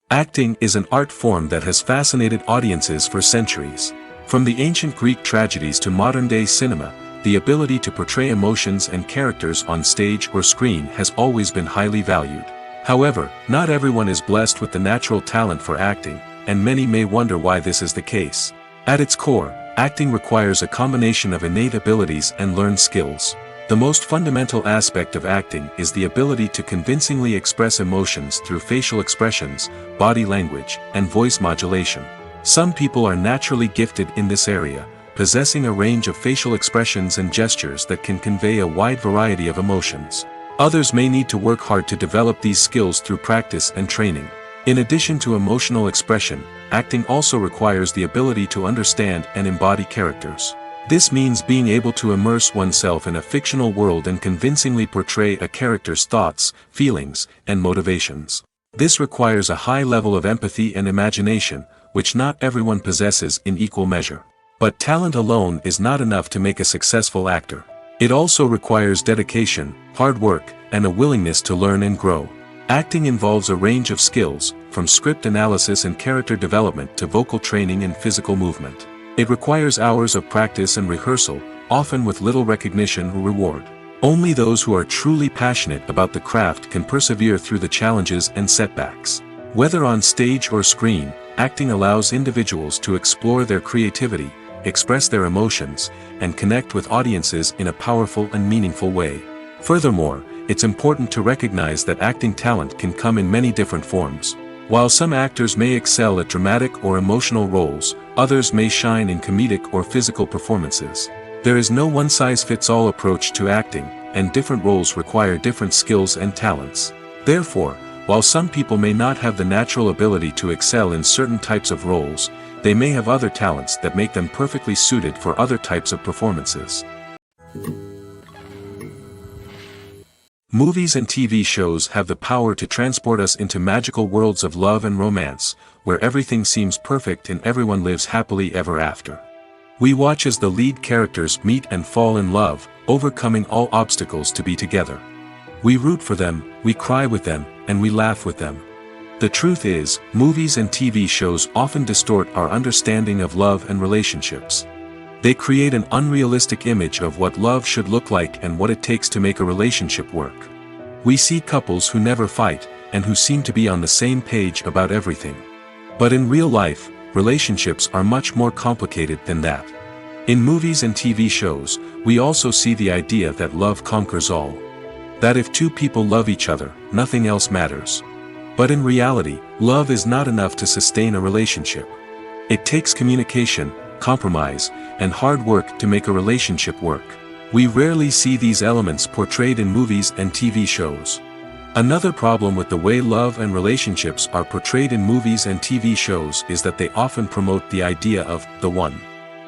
Acting is an art form that has fascinated audiences for centuries. From the ancient Greek tragedies to modern-day cinema, the ability to portray emotions and characters on stage or screen has always been highly valued. However, not everyone is blessed with the natural talent for acting, and many may wonder why this is the case. At its core, acting requires a combination of innate abilities and learned skills. The most fundamental aspect of acting is the ability to convincingly express emotions through facial expressions, body language, and voice modulation. Some people are naturally gifted in this area, possessing a range of facial expressions and gestures that can convey a wide variety of emotions. Others may need to work hard to develop these skills through practice and training. In addition to emotional expression, acting also requires the ability to understand and embody characters. This means being able to immerse oneself in a fictional world and convincingly portray a character's thoughts, feelings, and motivations. This requires a high level of empathy and imagination, which not everyone possesses in equal measure. But talent alone is not enough to make a successful actor. It also requires dedication, hard work, and a willingness to learn and grow. Acting involves a range of skills, from script analysis and character development to vocal training and physical movement. It requires hours of practice and rehearsal, often with little recognition or reward. Only those who are truly passionate about the craft can persevere through the challenges and setbacks. Whether on stage or screen, acting allows individuals to explore their creativity, express their emotions, and connect with audiences in a powerful and meaningful way. Furthermore, it's important to recognize that acting talent can come in many different forms. While some actors may excel at dramatic or emotional roles, others may shine in comedic or physical performances. There is no one-size-fits-all approach to acting, and different roles require different skills and talents. Therefore, while some people may not have the natural ability to excel in certain types of roles, they may have other talents that make them perfectly suited for other types of performances. Movies and TV shows have the power to transport us into magical worlds of love and romance, where everything seems perfect and everyone lives happily ever after. We watch as the lead characters meet and fall in love, overcoming all obstacles to be together. We root for them, we cry with them, and we laugh with them. The truth is, movies and TV shows often distort our understanding of love and relationships. They create an unrealistic image of what love should look like and what it takes to make a relationship work. We see couples who never fight, and who seem to be on the same page about everything. But in real life, relationships are much more complicated than that. In movies and TV shows, we also see the idea that love conquers all. That if two people love each other, nothing else matters. But in reality, love is not enough to sustain a relationship. It takes communication, compromise, and hard work to make a relationship work. We rarely see these elements portrayed in movies and TV shows. Another problem with the way love and relationships are portrayed in movies and TV shows is that they often promote the idea of the one.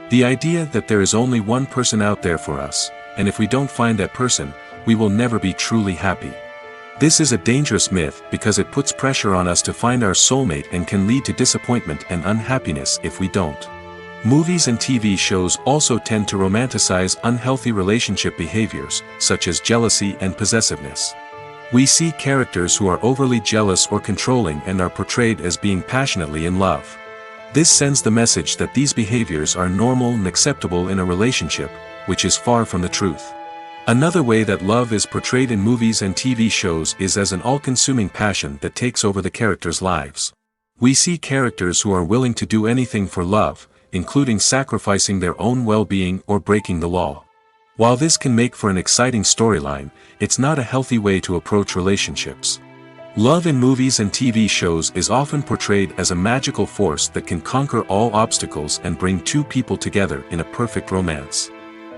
The idea that there is only one person out there for us, and if we don't find that person, we will never be truly happy. This is a dangerous myth because it puts pressure on us to find our soulmate and can lead to disappointment and unhappiness if we don't. Movies and TV shows also tend to romanticize unhealthy relationship behaviors, such as jealousy and possessiveness. We see characters who are overly jealous or controlling and are portrayed as being passionately in love. This sends the message that these behaviors are normal and acceptable in a relationship, which is far from the truth. Another way that love is portrayed in movies and TV shows is as an all-consuming passion that takes over the characters' lives. We see characters who are willing to do anything for love, including sacrificing their own well-being or breaking the law. While this can make for an exciting storyline, it's not a healthy way to approach relationships. Love in movies and TV shows is often portrayed as a magical force that can conquer all obstacles and bring two people together in a perfect romance.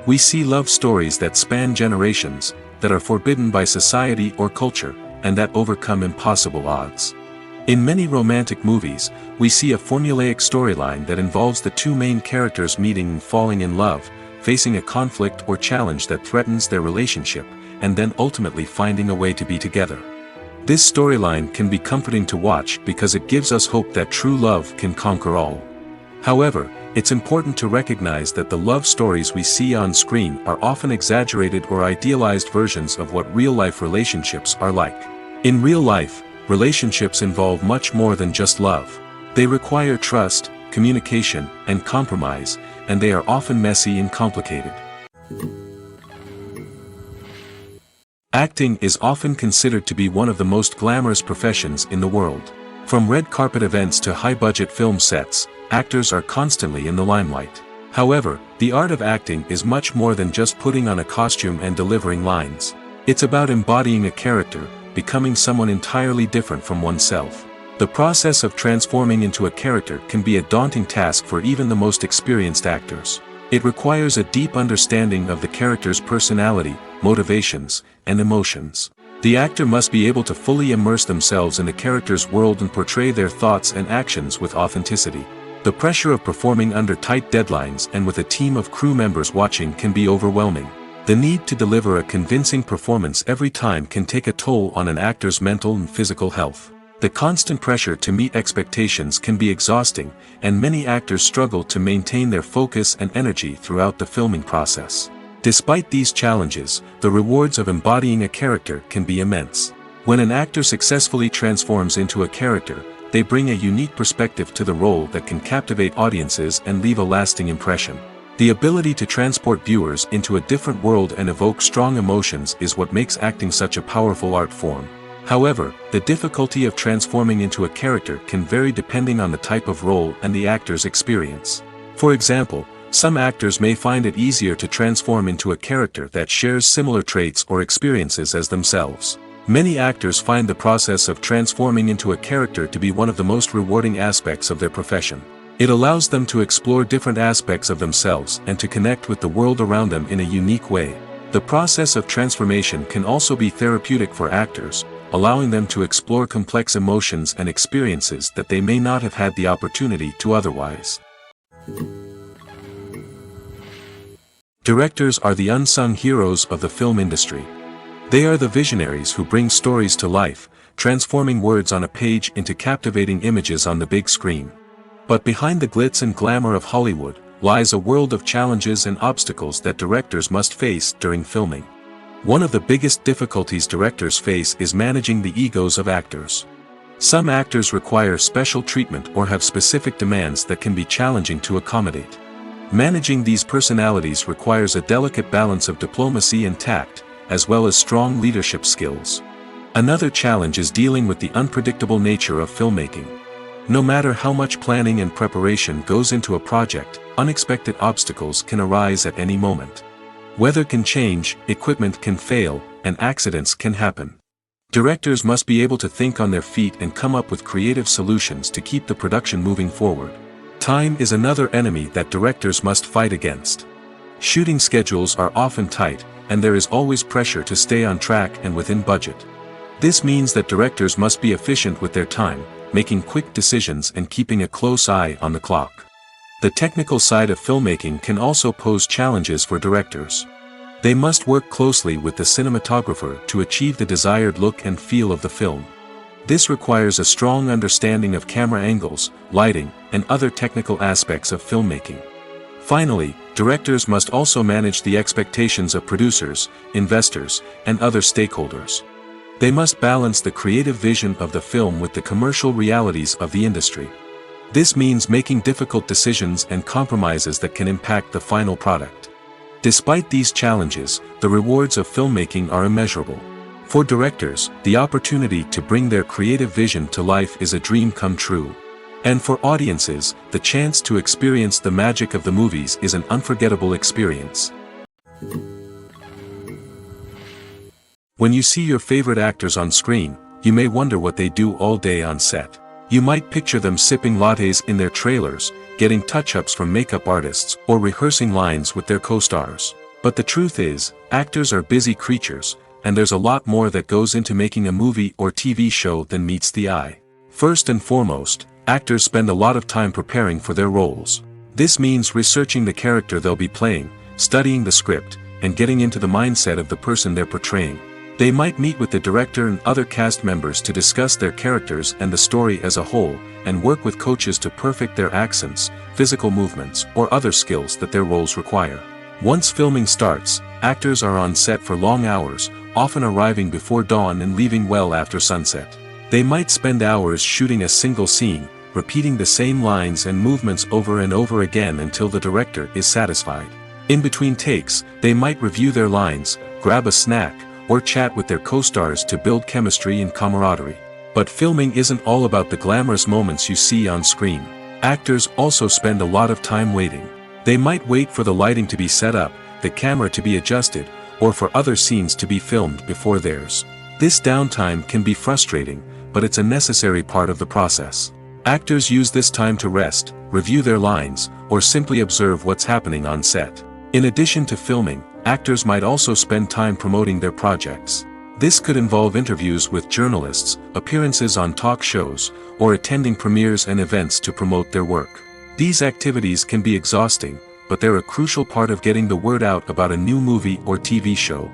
We see love stories that span generations, that are forbidden by society or culture, and that overcome impossible odds. In many romantic movies, we see a formulaic storyline that involves the two main characters meeting and falling in love, facing a conflict or challenge that threatens their relationship, and then ultimately finding a way to be together. This storyline can be comforting to watch because it gives us hope that true love can conquer all. However, it's important to recognize that the love stories we see on screen are often exaggerated or idealized versions of what real-life relationships are like. In real life, relationships involve much more than just love. They require trust, communication, and compromise, and they are often messy and complicated. Acting is often considered to be one of the most glamorous professions in the world. From red carpet events to high-budget film sets, actors are constantly in the limelight. However, the art of acting is much more than just putting on a costume and delivering lines. It's about embodying a character, becoming someone entirely different from oneself. The process of transforming into a character can be a daunting task for even the most experienced actors. It requires a deep understanding of the character's personality, motivations, and emotions. The actor must be able to fully immerse themselves in the character's world and portray their thoughts and actions with authenticity. The pressure of performing under tight deadlines and with a team of crew members watching can be overwhelming. The need to deliver a convincing performance every time can take a toll on an actor's mental and physical health. The constant pressure to meet expectations can be exhausting, and many actors struggle to maintain their focus and energy throughout the filming process. Despite these challenges, the rewards of embodying a character can be immense. When an actor successfully transforms into a character, they bring a unique perspective to the role that can captivate audiences and leave a lasting impression. The ability to transport viewers into a different world and evoke strong emotions is what makes acting such a powerful art form. However, the difficulty of transforming into a character can vary depending on the type of role and the actor's experience. For example, some actors may find it easier to transform into a character that shares similar traits or experiences as themselves. Many actors find the process of transforming into a character to be one of the most rewarding aspects of their profession. It allows them to explore different aspects of themselves and to connect with the world around them in a unique way. The process of transformation can also be therapeutic for actors, allowing them to explore complex emotions and experiences that they may not have had the opportunity to otherwise. Directors are the unsung heroes of the film industry. They are the visionaries who bring stories to life, transforming words on a page into captivating images on the big screen. But behind the glitz and glamour of Hollywood lies a world of challenges and obstacles that directors must face during filming. One of the biggest difficulties directors face is managing the egos of actors. Some actors require special treatment or have specific demands that can be challenging to accommodate. Managing these personalities requires a delicate balance of diplomacy and tact, as well as strong leadership skills. Another challenge is dealing with the unpredictable nature of filmmaking. No matter how much planning and preparation goes into a project, unexpected obstacles can arise at any moment. Weather can change, equipment can fail, and accidents can happen. Directors must be able to think on their feet and come up with creative solutions to keep the production moving forward. Time is another enemy that directors must fight against. Shooting schedules are often tight, and there is always pressure to stay on track and within budget. This means that directors must be efficient with their time, making quick decisions and keeping a close eye on the clock. The technical side of filmmaking can also pose challenges for directors. They must work closely with the cinematographer to achieve the desired look and feel of the film. This requires a strong understanding of camera angles, lighting, and other technical aspects of filmmaking. Finally, directors must also manage the expectations of producers, investors, and other stakeholders. They must balance the creative vision of the film with the commercial realities of the industry. This means making difficult decisions and compromises that can impact the final product. Despite these challenges, the rewards of filmmaking are immeasurable. For directors, the opportunity to bring their creative vision to life is a dream come true. And for audiences, the chance to experience the magic of the movies is an unforgettable experience. When you see your favorite actors on screen, you may wonder what they do all day on set. You might picture them sipping lattes in their trailers, getting touch-ups from makeup artists, or rehearsing lines with their co-stars. But the truth is, actors are busy creatures, and there's a lot more that goes into making a movie or TV show than meets the eye. First and foremost, actors spend a lot of time preparing for their roles. This means researching the character they'll be playing, studying the script, and getting into the mindset of the person they're portraying. They might meet with the director and other cast members to discuss their characters and the story as a whole, and work with coaches to perfect their accents, physical movements, or other skills that their roles require. Once filming starts, actors are on set for long hours, often arriving before dawn and leaving well after sunset. They might spend hours shooting a single scene, repeating the same lines and movements over and over again until the director is satisfied. In between takes, they might review their lines, grab a snack, or chat with their co-stars to build chemistry and camaraderie. But filming isn't all about the glamorous moments you see on screen. Actors also spend a lot of time waiting. They might wait for the lighting to be set up, the camera to be adjusted, or for other scenes to be filmed before theirs. This downtime can be frustrating, but it's a necessary part of the process. Actors use this time to rest, review their lines, or simply observe what's happening on set. In addition to filming, actors might also spend time promoting their projects. This could involve interviews with journalists, appearances on talk shows, or attending premieres and events to promote their work. These activities can be exhausting, but they're a crucial part of getting the word out about a new movie or TV show.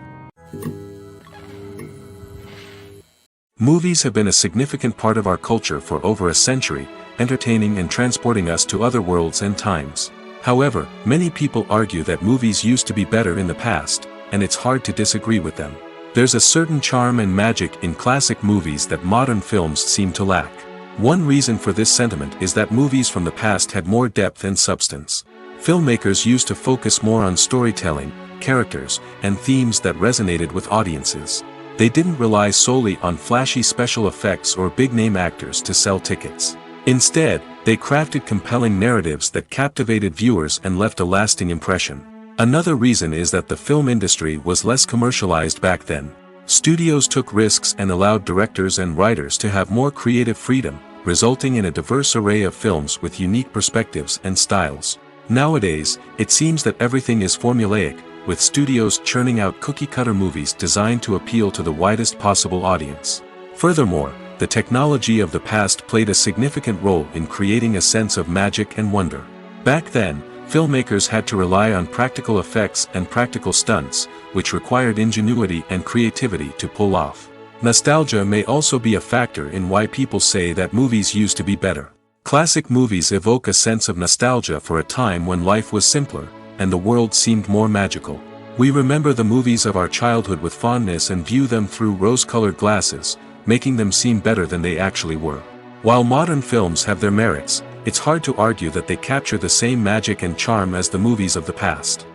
Movies have been a significant part of our culture for over a century, entertaining and transporting us to other worlds and times. However, many people argue that movies used to be better in the past, and it's hard to disagree with them. There's a certain charm and magic in classic movies that modern films seem to lack. One reason for this sentiment is that movies from the past had more depth and substance. Filmmakers used to focus more on storytelling, characters, and themes that resonated with audiences. They didn't rely solely on flashy special effects or big-name actors to sell tickets. Instead, they crafted compelling narratives that captivated viewers and left a lasting impression. Another reason is that the film industry was less commercialized back then. Studios took risks and allowed directors and writers to have more creative freedom, resulting in a diverse array of films with unique perspectives and styles. Nowadays, it seems that everything is formulaic, with studios churning out cookie-cutter movies designed to appeal to the widest possible audience. Furthermore, the technology of the past played a significant role in creating a sense of magic and wonder. Back then, filmmakers had to rely on practical effects and practical stunts, which required ingenuity and creativity to pull off. Nostalgia may also be a factor in why people say that movies used to be better. Classic movies evoke a sense of nostalgia for a time when life was simpler, and the world seemed more magical. We remember the movies of our childhood with fondness and view them through rose-colored glasses, making them seem better than they actually were. While modern films have their merits, it's hard to argue that they capture the same magic and charm as the movies of the past.